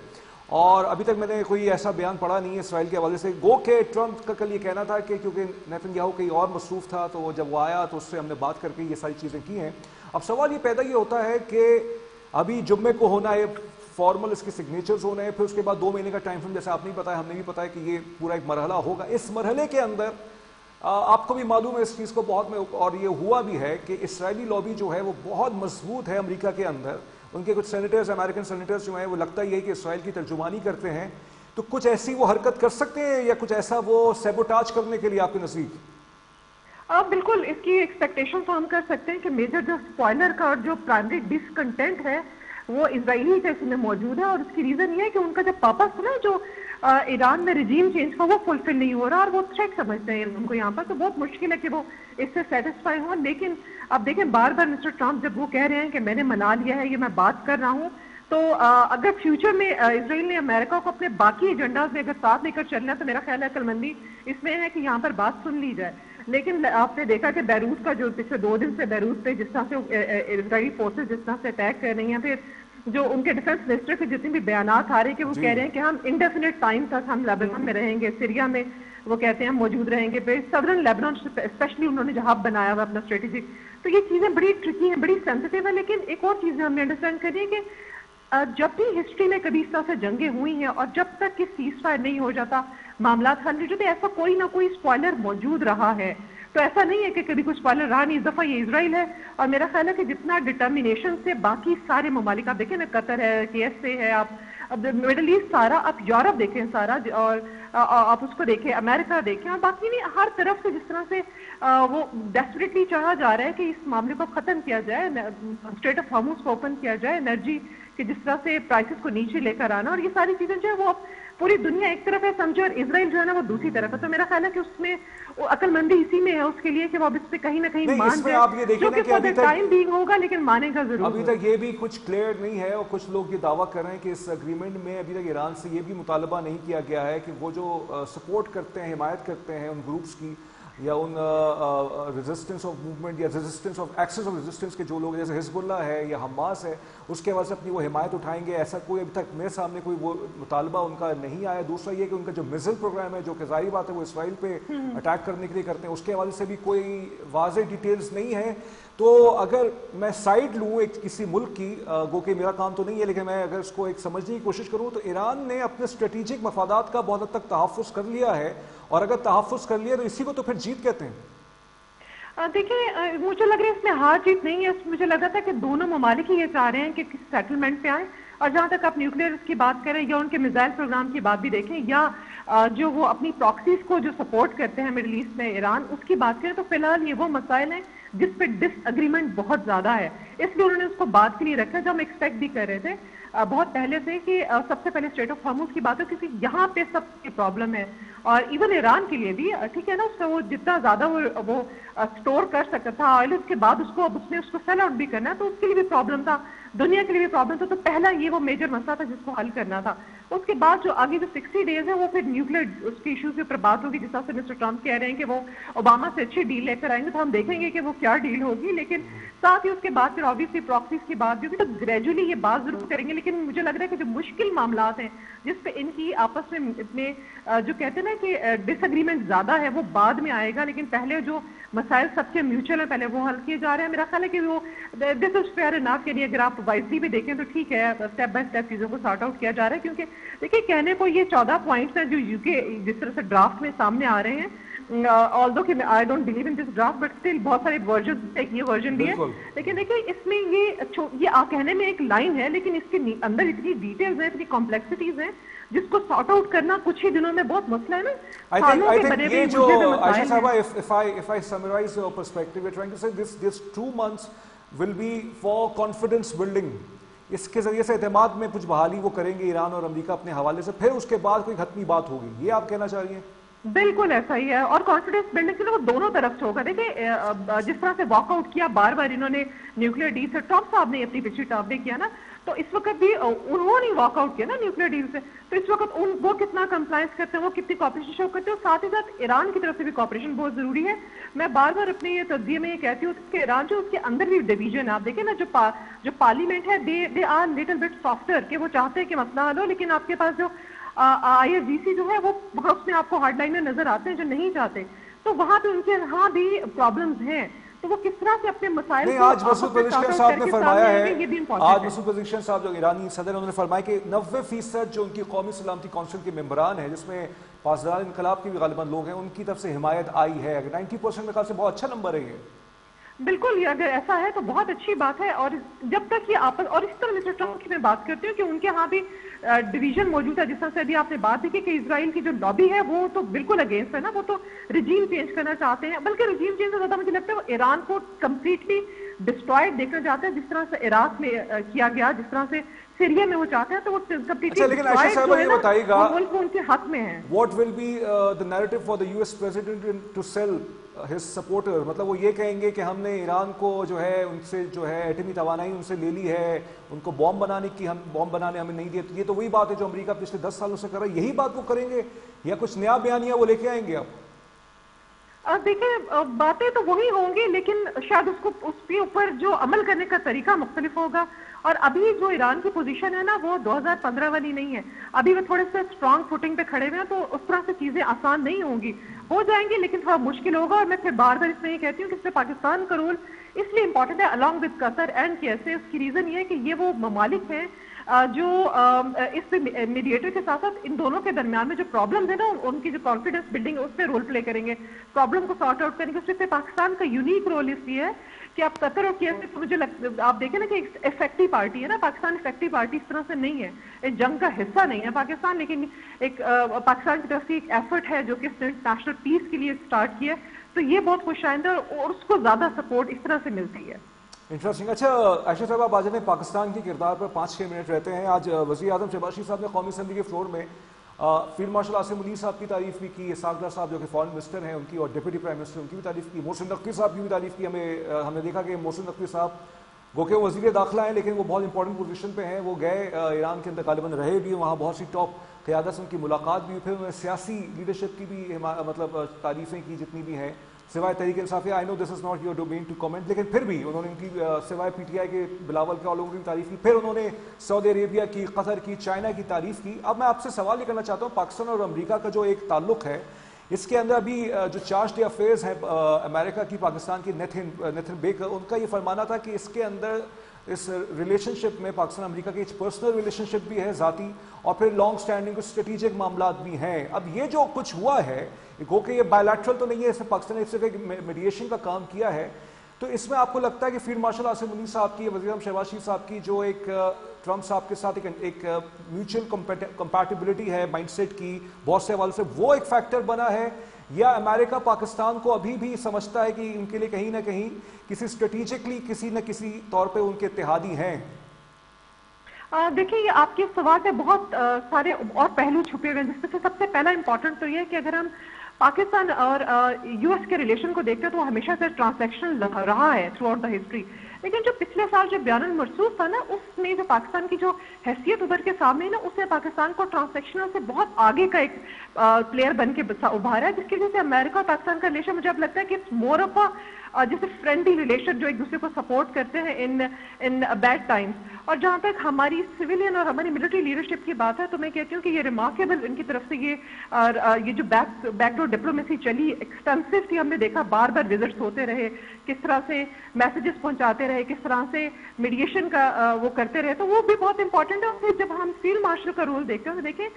اور ابھی تک میں نے کوئی ایسا بیان پڑھا نہیں ہے اسرائیل کے حوالے سے. گو کہ ٹرمپ کا کل یہ کہنا تھا کہ کیونکہ نیتن یاہو کہیں اور مصروف تھا تو جب وہ آیا تو اس سے ہم نے بات کر کے یہ ساری چیزیں کی ہیں. اب سوال یہ پیدا یہ ہوتا ہے کہ ابھی جمعے کو ہونا ہے, فارمل اس کے سگنیچرز ہونے ہیں, پھر اس کے بعد 2 مہینے کا ٹائم فریم, جیسے آپ نے بتایا ہم نے بھی بتایا کہ یہ پورا ایک مرحلہ ہوگا. اس مرحلے کے اندر آپ کو بھی معلوم ہے اس چیز کو بہت میں, اور یہ ہوا بھی ہے کہ اسرائیلی لابی جو ہے وہ بہت مضبوط ہے امریکہ کے اندر. ان کے کچھ سینیٹرز, امریکن سینیٹرز جو ہیں وہ لگتا ہی ہے کہ اسرائیل کی ترجمانی کرتے ہیں, تو کچھ ایسی وہ حرکت کر سکتے ہیں یا کچھ ایسا وہ سیبوٹاج کرنے کے لیے آپ کے نزدیک؟ بالکل اس کی ایکسپیکٹیشن تو ہم کر سکتے ہیں کہ میجر جو اسپوائلر کا اور جو پرائمری ڈسکنٹینٹ ہے وہ اسرائیلی کے اس میں موجود ہے, اور اس کی ریزن یہ ہے کہ ان کا جو پرپس ہے جو ایران میں رجیم چینج کا وہ فلفل نہیں ہو رہا, اور وہ تھریٹ سمجھتے ہیں ان کو یہاں پر, تو بہت مشکل ہے کہ وہ اس سے سیٹسفائی ہوں. لیکن اب دیکھیں بار بار مسٹر ٹرمپ جب وہ کہہ رہے ہیں کہ میں نے منا لیا ہے, یہ میں بات کر رہا ہوں, تو اگر فیوچر میں اسرائیل نے امریکہ کو اپنے باقی ایجنڈاز میں اگر ساتھ لے کر چلنا ہے تو میرا خیال ہے عقل مندی اس میں ہے کہ یہاں پر بات سن لی جائے. لیکن آپ نے دیکھا کہ بیروت کا جو پچھلے 2 دن سے بیروت پہ جس طرح سے اسرائیلی فورسز جس طرح سے اٹیک کر رہی ہیں, پھر جو ان کے ڈیفنس منسٹر کے جتنے بھی بیانات آ رہے ہیں کہ وہ کہہ رہے ہیں کہ ہم انڈیفینٹ ٹائم تک ہم لیبنان میں رہیں گے, سیریا میں وہ کہتے ہیں ہم موجود رہیں گے, پھر سدرن لیبنان اسپیشلی انہوں نے جو ہب بنایا ہوا اپنا اسٹریٹجک. تو یہ چیزیں بڑی ٹرکی ہیں, بڑی سینسٹیو ہیں. لیکن ایک اور چیز ہم نے انڈرسٹینڈ کرنی ہے کہ جب بھی ہسٹری میں کبھی اس طرح سے جنگیں ہوئی ہیں اور جب تک کہ سیز فائر نہیں ہو جاتا, معاملات حل نہیں ہوتے, ایسا کوئی نہ کوئی اسپوائلر موجود رہا ہے. تو ایسا نہیں ہے کہ کبھی کوئی اسپوائلر رہا نہیں, اس دفعہ یہ اسرائیل ہے. اور میرا خیال ہے کہ جتنا ڈٹرمینیشن سے باقی سارے ممالک, آپ دیکھیں نا قطر ہے, KSA ہے, آپ اب مڈل ایسٹ سارا, آپ یورپ دیکھیں سارا, اور آپ اس کو دیکھیں, امریکہ دیکھیں, اور باقی نہیں ہر طرف سے جس طرح سے وہ ڈیسپریٹلی چاہا جا رہا ہے کہ اس معاملے کو ختم کیا جائے, اسٹریٹ آف ہارموز کو اوپن کیا جائے, انرجی کہ جس طرح سے پرائسز کو نیچے لے کر آنا, اور یہ ساری چیزیں جو ہے وہ पूरी दुनिया एक तरफ है समझो और इसराइल जो है ना वो दूसरी तरफ है। तो मेरा ख्याल है कि उसमें अक्लमंदी इसी में है उसके लिए कि वो अब इस पे कहीं ना कहीं मान जाए, आप ये देखिए ना कि अभी तक टाइम भी होगा लेकिन मानेगा जरूर। अभी तक ये भी कुछ क्लियर नहीं है और कुछ लोग ये दावा कर रहे हैं कि इस एग्रीमेंट में अभी तक ईरान से ये भी मुतालबा नहीं किया गया है कि वो जो सपोर्ट करते हैं, हिमायत करते हैं उन ग्रुप्स की या उन रेजिस्टेंस ऑफ मूवमेंट या resistance of access of resistance के जो लोग जैसे हिजबुल्लाह है या हमास है उसके वजह से अपनी वो हिमायत उठाएंगे, ऐसा कोई अभी तक मेरे सामने कोई वो मुतालबा उनका नहीं आया। दूसरा ये कि उनका जो मिसाइल प्रोग्राम है जो कि जाहिर बात है वो इसराइल पे अटैक करने के लिए करते हैं, उसके हवाले से भी कोई वाज़ेह डिटेल्स नहीं है। तो अगर मैं साइड लूँ एक किसी मुल्क की, गो कि मेरा काम तो नहीं है, लेकिन मैं अगर इसको एक समझने की कोशिश करूँ तो ईरान ने अपने स्ट्रेटेजिक मफादात का बहुत हद तक तहफ़्फ़ुज़ कर लिया है, और अगर तहफ़्फ़ुज़ कर लिया तो इसी को तो फिर जीत कहते हैं। देखिए मुझे लग रहा है इसमें हार जीत नहीं है। मुझे लगा था कि दोनों ममालिक ही ये चाह रहे हैं कि किसी सेटलमेंट पे आए, और जहाँ तक आप न्यूक्लियर की बात करें या उनके मिसाइल प्रोग्राम की बात भी देखें या जो वो अपनी प्रॉक्सीज को जो सपोर्ट करते हैं मिडिल ईस्ट में ईरान, उसकी बात करें तो फिलहाल ये वो मसाइल हैं जिस पे डिसएग्रीमेंट बहुत ज्यादा है, इसलिए उन्होंने उसको बात के लिए रखा जो हम एक्सपेक्ट भी कर रहे थे बहुत पहले से कि सबसे पहले स्ट्रेट ऑफ हॉर्मुज़ की बात है क्योंकि यहाँ पे सबकी प्रॉब्लम है, और इवन ईरान के लिए भी ठीक है ना, उसका वो जितना ज्यादा वो स्टोर कर सकता था ऑयल, उसके बाद उसको अब उसने उसको सेल आउट भी करना है, तो उसके लिए भी प्रॉब्लम था, दुनिया के लिए भी प्रॉब्लम था। तो पहला ये वो मेजर मसला था जिसको हल करना था। उसके बाद जो आगे जो 60 डेज है वो फिर न्यूक्लियर उसके इश्यूज के ऊपर बात होगी, जिस तरह से मिस्टर ट्रम्प कह रहे हैं कि वो ओबामा से अच्छी डील लेकर आएंगे, तो हम देखेंगे कि वो क्या डील होगी। लेकिन साथ ही उसके बाद फिर ऑब्वियसली प्रॉक्सीज की बात भी होगी, तो ग्रेजुअली ये बात जरूर करेंगे। लेकिन मुझे लग रहा है कि जो मुश्किल मामला हैं जिसपे इनकी आपस में इतने जो कहते हैं ना कि डिसएग्रीमेंट ज्यादा है वो बाद में आएगा, लेकिन पहले जो मसाइल सबके म्यूचुअल है पहले वो हल किए जा रहे हैं। मेरा ख्याल है कि वो दिस इज फेयर इनफ के लिए अगर आप वाइजली भी देखें तो ठीक है, स्टेप बाय स्टेप चीजों को सॉर्ट आउट किया जा रहा है। क्योंकि देखिए कहने को ये 14 पॉइंट्स हैं जो यूके जिस तरह से ड्राफ्ट में सामने आ रहे हैं, ऑल्दो कि I don't believe in this draft but still बहुत सारे वर्जन, एक ये वर्जन भी है, लेकिन देखिए इसमें ये कहने में एक लाइन है लेकिन इसके अंदर इतनी डिटेल्स हैं, इतनी कॉम्प्लेक्सिटीज हैं जिसको सॉर्ट आउट करना कुछ ही दिनों में बहुत मसला है ना। I think ये जो आयशा साहबा, if I summarize your perspective, you're trying to say this 2 months will be for confidence building. इसके जरिए से एतमाद में कुछ बहाली वो करेंगे ईरान और अमेरिका अपने हवाले से, फिर उसके बाद कोई हतमी बात होगी, ये आप कहना चाह रही हैं? बिल्कुल ऐसा ही है, और कॉन्फिडेंस बिल्डिंग के लिए वो दोनों तरफ से होगा। देखिए जिस तरह से वॉकआउट किया बार बार इन्होंने न्यूक्लियर डील से, ट्रम्प साहब ने अपनी पिछली टर्म में किया ना, तो इस वक्त भी उन्होंने वॉकआउट किया ना न्यूक्लियर डील से, तो इस वक्त वो कितना कंप्लायंस करते हैं, वो कितनी कॉपरेशन शो करते हैं, साथ ही साथ ईरान की तरफ से भी कॉपरेशन बहुत जरूरी है। मैं बार बार अपने ये तज्जिये में ये कहती हूँ कि ईरान जो उसके अंदर भी डिवीजन है, आप देखें ना जो पार्लियामेंट है they are little bit softer, कि वो चाहते हैं कि मसला हल हो, लेकिन आपके पास जो IFGC जो है वो उसमें आपको हार्डलाइनर नजर आते हैं जो नहीं चाहते, तो वहां पे उनके यहाँ भी प्रॉब्लम्स हैं, तो वो किस तरह से अपने मसाइल को आज मसूद पेज़ेश्कियान साहब ने फरमाया है, आज मसूद है। पेज़ेश्कियान साहब जो ईरानी सदर हैं उन्होंने फरमाया कि 90% जो उनकी कौमी सलामती कौंसिल के मेंबरान हैं, जिसमें पासदार इनकलाब के भी गालिबन लोग हैं, उनकी तरफ से हिमायत आई है। 90% में ख्याल से बहुत अच्छा नंबर है ये। बिल्कुल, ये अगर ऐसा है तो बहुत अच्छी बात है। और जब तक ये आपस, और इस तरह मिस्टर ट्रम्प की मैं बात करती हूँ कि उनके यहाँ भी डिवीजन मौजूद है, जिस तरह से अभी आपने बात देखी कि इजराइल की जो लॉबी है वो तो बिल्कुल अगेंस्ट है ना, वो तो रिजीम चेंज करना चाहते हैं, बल्कि रिजीम चेंज से ज्यादा मुझे लगता है वो ईरान को कंप्लीटली डिस्ट्रॉयड देखना चाहते हैं, जिस तरह से इराक में किया गया, जिस तरह से सीरिया में वो चाहते हैं, तो वो कंप्लीटली लेकिन आयशा साहब ये बताइएगा मुल्क उनके हक में है। What will be the narrative for the US president to sell his supporter, मतलब वो ये कहेंगे कि हमने ईरान को जो है उनसे जो है एटमी तवानाई उनसे ले ली है, उनको बॉम्ब बनाने की, हम बॉम्ब बनाने हमें नहीं दिए, तो ये तो वही बात है जो अमेरिका पिछले 10 सालों से कर रहा है, यही बात वो करेंगे या कुछ नया बयानिया वो लेके आएंगे आप? देखिए बातें तो वही होंगी, लेकिन शायद उसके ऊपर जो अमल करने का तरीका मुख्तलिफ होगा। और अभी जो ईरान की पोजीशन है ना वो 2015 वाली नहीं है, अभी वो थोड़े से स्ट्रांग फुटिंग पे खड़े हुए हैं, तो उस तरह से चीजें आसान नहीं होंगी, हो जाएंगी लेकिन थोड़ा मुश्किल होगा। और मैं फिर बार बार इसमें ये कहती हूँ कि इसमें पाकिस्तान का रोल इसलिए इंपॉर्टेंट है अलॉन्ग विद कतर एंड कैसे, उसकी रीजन ये है कि ये वो ममालिक हैं जो इस मीडिएटर के साथ साथ इन दोनों के दरमियान में जो प्रॉब्लम है ना, उनकी जो कॉन्फिडेंस बिल्डिंग है उस पर रोल प्ले करेंगे, प्रॉब्लम को सॉर्ट आउट करेंगे। उसमें पाकिस्तान का यूनिक रोल इसलिए है कि आप कतर और कैसे, तो मुझे आप देखें ना कि एक इफेक्टिव पार्टी है ना, पाकिस्तान इफेक्टिव पार्टी इस तरह से नहीं है, एक जंग का हिस्सा नहीं है पाकिस्तान, लेकिन एक पाकिस्तान की तरफ से एक एफर्ट है जो कि इंटरनेशनल पीस के लिए स्टार्ट किया, तो ये बहुत खुशाइंदा और उसको ज्यादा सपोर्ट इस तरह से मिलती है। इंटरेस्टिंग। अच्छा आयशा साहब, आज हमें पाकिस्तान के किरदार पर 5-6 मिनट रहते हैं। आज वज़ीर आज़म शहबाज शरीफ साहब ने कौमी असम्बली के फ्लोर में फील्ड मार्शल आसिम मुनीर साहब की तारीफ भी की, इसाक डार साहब जो कि फॉरेन मिनिस्टर हैं उनकी और डिप्टी प्राइम मिनिस्टर उनकी भी तारीफ की, मोहसिन नकवी साहब की भी तारीफ की। हमने देखा कि मोहसिन नकवी साहब वो कि वज़ीर दाखिला हैं लेकिन वो बहुत इंपॉर्टेंट पोजीशन पे हैं, वो गए ईरान के अंदर गालिबन रहे भी, वहाँ बहुत सी टॉप क़यादत से उनकी मुलाकात भी हुई, फिर उन्होंने सियासी लीडरशिप की भी मतलब तारीफ़ें की जितनी भी हैं, सिवाय Tehreek Insaf. I know this is not your domain to comment, लेकिन फिर भी उन्होंने उनकी सिवाय PTI के बिलावल के और लोगों की तारीफ़ की, फिर उन्होंने सऊदी अरेबिया की, कतर की, चाइना की तारीफ़ की। अब मैं आपसे सवाल ये करना चाहता हूँ, पाकिस्तान और अमेरिका का जो एक ताल्लुक़ है, इसके अंदर अभी जो चार्ज डे अफेयर्स हैं अमेरिका की, पाकिस्तान की नेथन बेकर, उनका ये फरमाना था कि इसके अंदर इस रिलेशनशिप में पाकिस्तान अमेरिका की एक पर्सनल रिलेशनशिप भी है ज़ाती, और फिर लॉन्ग स्टैंडिंग कुछ स्ट्रेटेजिक मामला भी हैं। अब ये जो कुछ हुआ है गो कि ये बायलैटरल तो नहीं है, इसमें पाकिस्तान ने सिर्फ एक मीडिएशन का काम किया है, तो इसमें आपको लगता है कि फील्ड मार्शल आसिम मुनीर साहब की, वज़ीर आज़म शहबाज शरीफ साहब की जो एक ट्रंप साहब के साथ एक म्यूचुअल कंपैटिबिलिटी है माइंडसेट की बहुत से हवाले से, वो एक फैक्टर बना है, या अमेरिका पाकिस्तान को अभी भी समझता है कि उनके लिए कहीं ना कहीं किसी स्ट्रेटेजिकली किसी न किसी तौर पे उनके इत्तेहादी हैं? देखिए, ये आपके सवाल पे बहुत सारे और पहलू छुपे हुए हैं, जिसमें से सबसे पहला इंपॉर्टेंट तो ये है कि अगर हम पाकिस्तान और US के रिलेशन को देखते हैं तो वो हमेशा से ट्रांसैक्शनल रहा है थ्रू आउट द हिस्ट्री। लेकिन जो पिछले साल जो बयान मरसूख था ना, उसमें जो पाकिस्तान की जो हैसियत उभर के सामने ना, उसने पाकिस्तान को ट्रांसैक्शनल से बहुत आगे का एक प्लेयर बन के उभारा है, जिसकी वजह से अमेरिका और पाकिस्तान का रिलेशन मुझे अब लगता है कि इट्स मोर ऑफ अ जैसे फ्रेंडली रिलेशन, जो एक दूसरे को सपोर्ट करते हैं इन बैड टाइम्स। और जहाँ तक हमारी सिविलियन और हमारी मिलिट्री लीडरशिप की बात है, तो मैं कहती हूँ कि ये रिमार्केबल इनकी तरफ से ये जो बैकडोर डिप्लोमेसी चली, एक्सटेंसिव थी। हमने देखा बार बार विजिट्स होते रहे, किस तरह से मैसेजेस पहुंचाते रहे, किस तरह से मीडिएशन का वो करते रहे, तो वो भी बहुत इंपॉर्टेंट है। और फिर जब हम फील्ड मार्शल का रोल देखते हैं तो देखें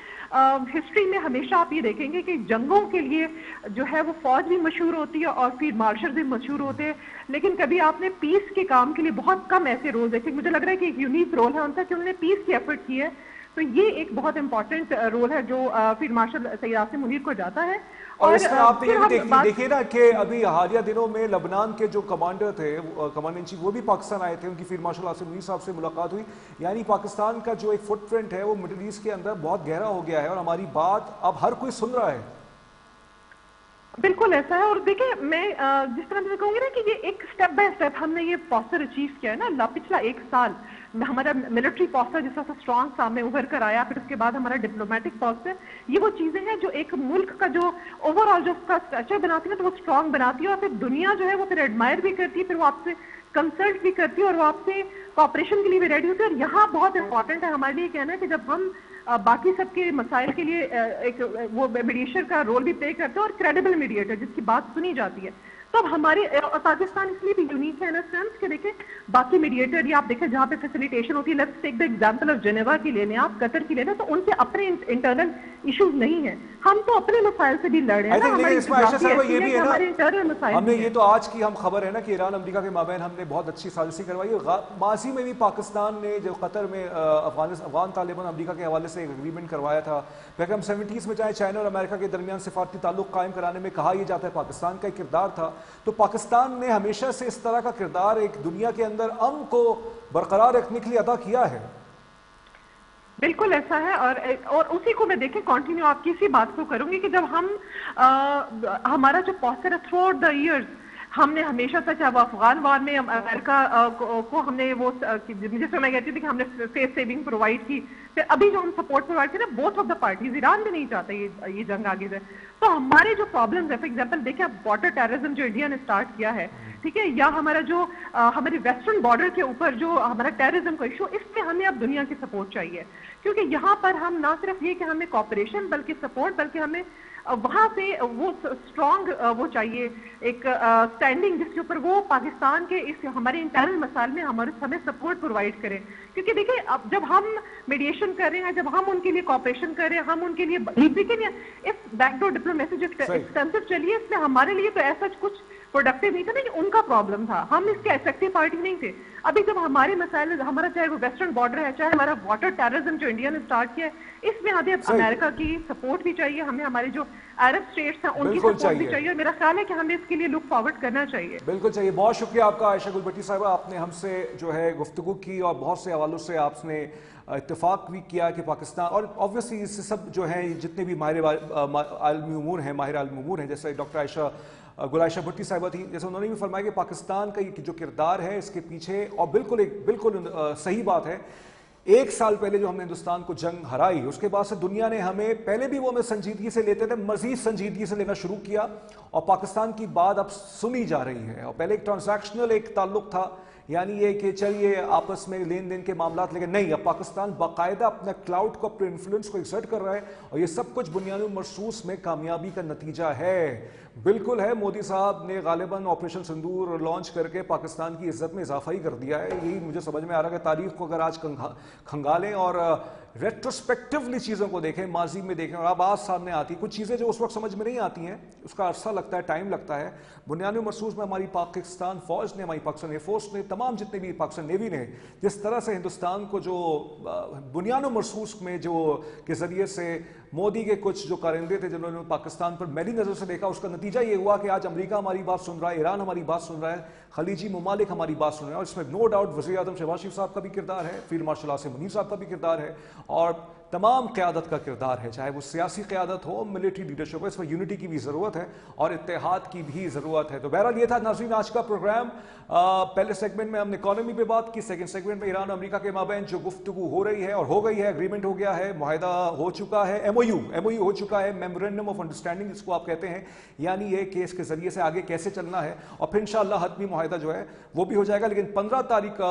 हिस्ट्री में हमेशा आप ये देखेंगे कि जंगों के लिए जो है वो फौज भी मशहूर होती है और फील्ड मार्शल भी मशहूर होते हैं, लेकिन कभी आपने पीस के काम के लिए बहुत कम ऐसे रोल देखे। मुझे लग रहा है कि एक यूनिक रोल है उनका कि उन्होंने पीस की एफर्ट की है, तो ये एक बहुत इंपॉर्टेंट रोल है जो फील्ड मार्शल सैयद आसिम मुनीर को जाता है। और इसमें आप ये भी देखिए ना कि अभी हालिया दिनों में लबनान के जो कमांडर थे, कमांडर इन चीफ, वो भी पाकिस्तान आए थे, उनकी फील्ड मार्शल आसिम मुनीर साहब से मुलाकात हुई। यानी पाकिस्तान का जो एक फुटप्रिंट है वो मिडिल ईस्ट के अंदर बहुत गहरा हो गया है और हमारी बात अब हर कोई सुन रहा है। बिल्कुल ऐसा है। और देखिए, मैं जिस तरह से कहूंगी ना कि ये एक स्टेप बाय स्टेप हमने ये पॉस्चर अचीव किया है ना, पिछला एक साल हमारा मिलिट्री पॉस्चर जिस तरह से स्ट्रॉन्ग सामने उभर कर आया, फिर उसके बाद हमारा डिप्लोमेटिक पॉस्चर, ये वो चीजें हैं जो एक मुल्क का जो ओवरऑल जो उसका स्ट्रक्चर बनाती है तो वो स्ट्रॉन्ग बनाती है, और फिर दुनिया जो है वो फिर एडमायर भी करती है, फिर वो आपसे कंसल्ट भी करती है और वो आपसे कॉपरेशन के लिए भी रेडी होती है। और यहाँ बहुत इंपॉर्टेंट है हमारे लिए कहना है कि जब हम बाकी सबके मसाइल के लिए एक वो मीडिएटर का रोल भी प्ले करते हैं और क्रेडिबल मीडिएटर जिसकी बात सुनी जाती है, तो अब हमारे पाकिस्तान इसलिए भी यूनिक है इन सेंस कि देखें बाकी मीडिएटर या आप देखें जहाँ पे फैसिलिटेशन होती है, let's take the example of Geneva की लेने, आप कतर की लेने, तो उनके अपने इंटरनल इश्यूज नहीं है, हम तो अपने मसाइल से भी लड़ रहे हैं ना, हमारे इंटरनल मसाइल। हमने ये तो आज की हम खबर है ना कि ईरान अमेरिका के माबैन हमने बहुत अच्छी साजिशी करवाई है। माजी में भी पाकिस्तान ने जो कतर में अफगान तालिबान अमेरिका के हवाले से एक एग्रीमेंट करवाया था, फिर हम 70s में चाहे चाइना और अमेरिका के दरमियान सिफारती ताल्लुक कायम कराने में कहा यह जाता है पाकिस्तान का एक किरदार था। तो पाकिस्तान ने हमेशा से इस तरह का किरदार एक दुनिया के अंदर अमन को बरकरार रखने के लिए अदा किया है। बिल्कुल ऐसा है। और उसी को मैं देखें कंटिन्यू आपकी इसी बात को करूंगी कि जब हम हमारा जो पॉस्चर है थ्रू आउट द इयर्स, हमने हमेशा से चाहे वो अफगान वार में अमेरिका को हमने वो जिसमें मैं कहती थी कि हमने फेस सेविंग प्रोवाइड की, फिर अभी जो हम सपोर्ट प्रोवाइड किया ना both of the parties, Iran भी नहीं चाहता ये जंग आगे जाए। तो हमारे जो प्रॉब्लम्स है, फॉर एग्जांपल देखिए आप बॉर्डर टेररिज्म जो इंडिया ने स्टार्ट किया है, ठीक है, या हमारा जो हमारे वेस्टर्न बॉर्डर के ऊपर जो हमारा टेररिज्म का इशू, इसमें हमें अब दुनिया की सपोर्ट चाहिए, क्योंकि यहाँ पर हम ना सिर्फ ये कि हमें कॉपरेशन बल्कि सपोर्ट, बल्कि हमें वहां से वो स्ट्रॉन्ग वो चाहिए एक स्टैंडिंग जिसके ऊपर वो पाकिस्तान के इस हमारे इंटरनल मसाइल में हमें सपोर्ट प्रोवाइड करें। क्योंकि देखिए अब जब हम मीडिएशन कर रहे हैं, जब हम उनके लिए कॉपरेशन कर रहे हैं, हम उनके लिए इस बैकडोर डिप्लोमेसी जो एक्सटेंसिव चली है, इसमें हमारे लिए तो ऐसा कुछ प्रोडक्टिव नहीं थे ना, कि उनका प्रॉब्लम था, हम इसके इफेक्टिव पार्टी नहीं थे। अभी जब हमारे मसाइल, हमारा चाहे वो वेस्टर्न बॉर्डर है, चाहे हमारा वाटर टेररिज्म जो इंडिया ने स्टार्ट किया है, इसमें हमें अमेरिका की सपोर्ट भी चाहिए, हमें हमारे जो अरब स्टेट्स हैं उनकी सपोर्ट भी चाहिए, और मेरा ख्याल है कि हमें इसके लिए लुक फॉरवर्ड करना चाहिए। बिल्कुल चाहिए। बहुत शुक्रिया आपका आयशा गुल भट्टी साहिबा, आपने हमसे जो है गुफ्तगू की और बहुत से हवालों से आपने इत्तेफाक भी किया कि पाकिस्तान, और ऑब्वियसली इससे सब जो है जितने भी आलमी उमूर हैं, माहिर आलमी उमूर हैं, जैसे डॉक्टर आयशा गुल आयशा भट्टी साहिबा थी, जैसे उन्होंने भी फरमाया कि पाकिस्तान का ये जो किरदार है इसके पीछे, और बिल्कुल सही बात है, 1 साल पहले जो हमने हिंदुस्तान को जंग हराई, उसके बाद से दुनिया ने हमें, पहले भी वो हमें संजीदगी से लेते थे, मजीद संजीदगी से लेना शुरू किया, और पाकिस्तान की बात अब सुनी जा रही है। और पहले एक ट्रांजैक्शनल एक ताल्लुक था, यानी ये कि चलिए आपस में लेन देन के मामलात, लेकिन नहीं, अब पाकिस्तान बाकायदा अपने क्लाउड को, अपने इन्फ्लुएंस को एक्सर्ट कर रहा है, और ये सब कुछ बुनियादी मरसूस में कामयाबी का नतीजा है। बिल्कुल है, मोदी साहब ने गालिबन ऑपरेशन सिंदूर लॉन्च करके पाकिस्तान की इज्जत में इजाफा ही कर दिया है। यही मुझे समझ में आ रहा है कि तारीख को अगर आज खंगालें और रेट्रोस्पेक्टिवली चीज़ों को देखें, माजी में देखें, और अब आज सामने आती कुछ चीज़ें जो उस वक्त समझ में नहीं आती हैं, उसका अरसा लगता है, टाइम लगता है। बुनियादी मरसूस में हमारी पाकिस्तान फौज ने, हमारी पाकिस्तान एयरफोर्स ने, तमाम जितने भी पाकिस्तान नेवी ने जिस तरह से हिंदुस्तान को जो बुनियादी मरसूस में जो के ज़रिए से मोदी के कुछ जो कारिंदे थे जिन्होंने पाकिस्तान पर मैली नज़र से देखा, उसका नतीजा ये हुआ कि आज अमेरिका हमारी बात सुन रहा है, ईरान हमारी बात सुन रहा है, खलीजी ममालिक हमारी बात सुन रहे हैं, और इसमें नो डाउट वज़ीर आज़म शहबाज शरीफ साहब का भी किरदार है, फील्ड मार्शल आसिम मुनीर साहब का भी किरदार है, और तमाम क़यादत का किरदार है, चाहे वो सियासी क़यादत हो, मिलिट्री लीडरशिप हो। इसमें यूनिटी की भी ज़रूरत है और इत्तेहाद की भी ज़रूरत है। तो बहरहाल ये था नाज़रीन आज का प्रोग्राम। पहले सेगमेंट में हमने इकॉनमी पे बात की, सेकंड सेगमेंट में ईरान और अमेरिका के माबैन जो गुफ्तगू हो रही है और हो गई है, एग्रीमेंट हो गया है, मुआहिदा हो चुका है, एमओयू हो चुका है, मेमोरेंडम ऑफ अंडरस्टैंडिंग जिसको आप कहते हैं, यानी ये केस के ज़रिए से आगे कैसे चलना है, और फिर इंशाअल्लाह हतमी मुआहिदा जो है वो भी हो जाएगा। लेकिन 15 तारीख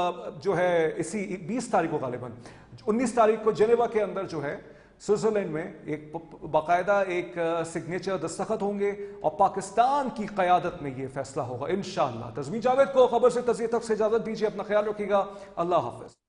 जो है, इसी 20 तारीख को गालिबन 19 तारीख को जेनेवा के अंदर जो है स्विट्जरलैंड में एक बाकायदा एक सिग्नेचर दस्तखत होंगे, और पाकिस्तान की क़यादत में ये फैसला होगा इंशाअल्लाह। तज़मीन जावेद को खबर से तज़िए तक से इजाज़त दीजिए, अपना ख्याल रखिएगा, अल्लाह हाफ़िज़।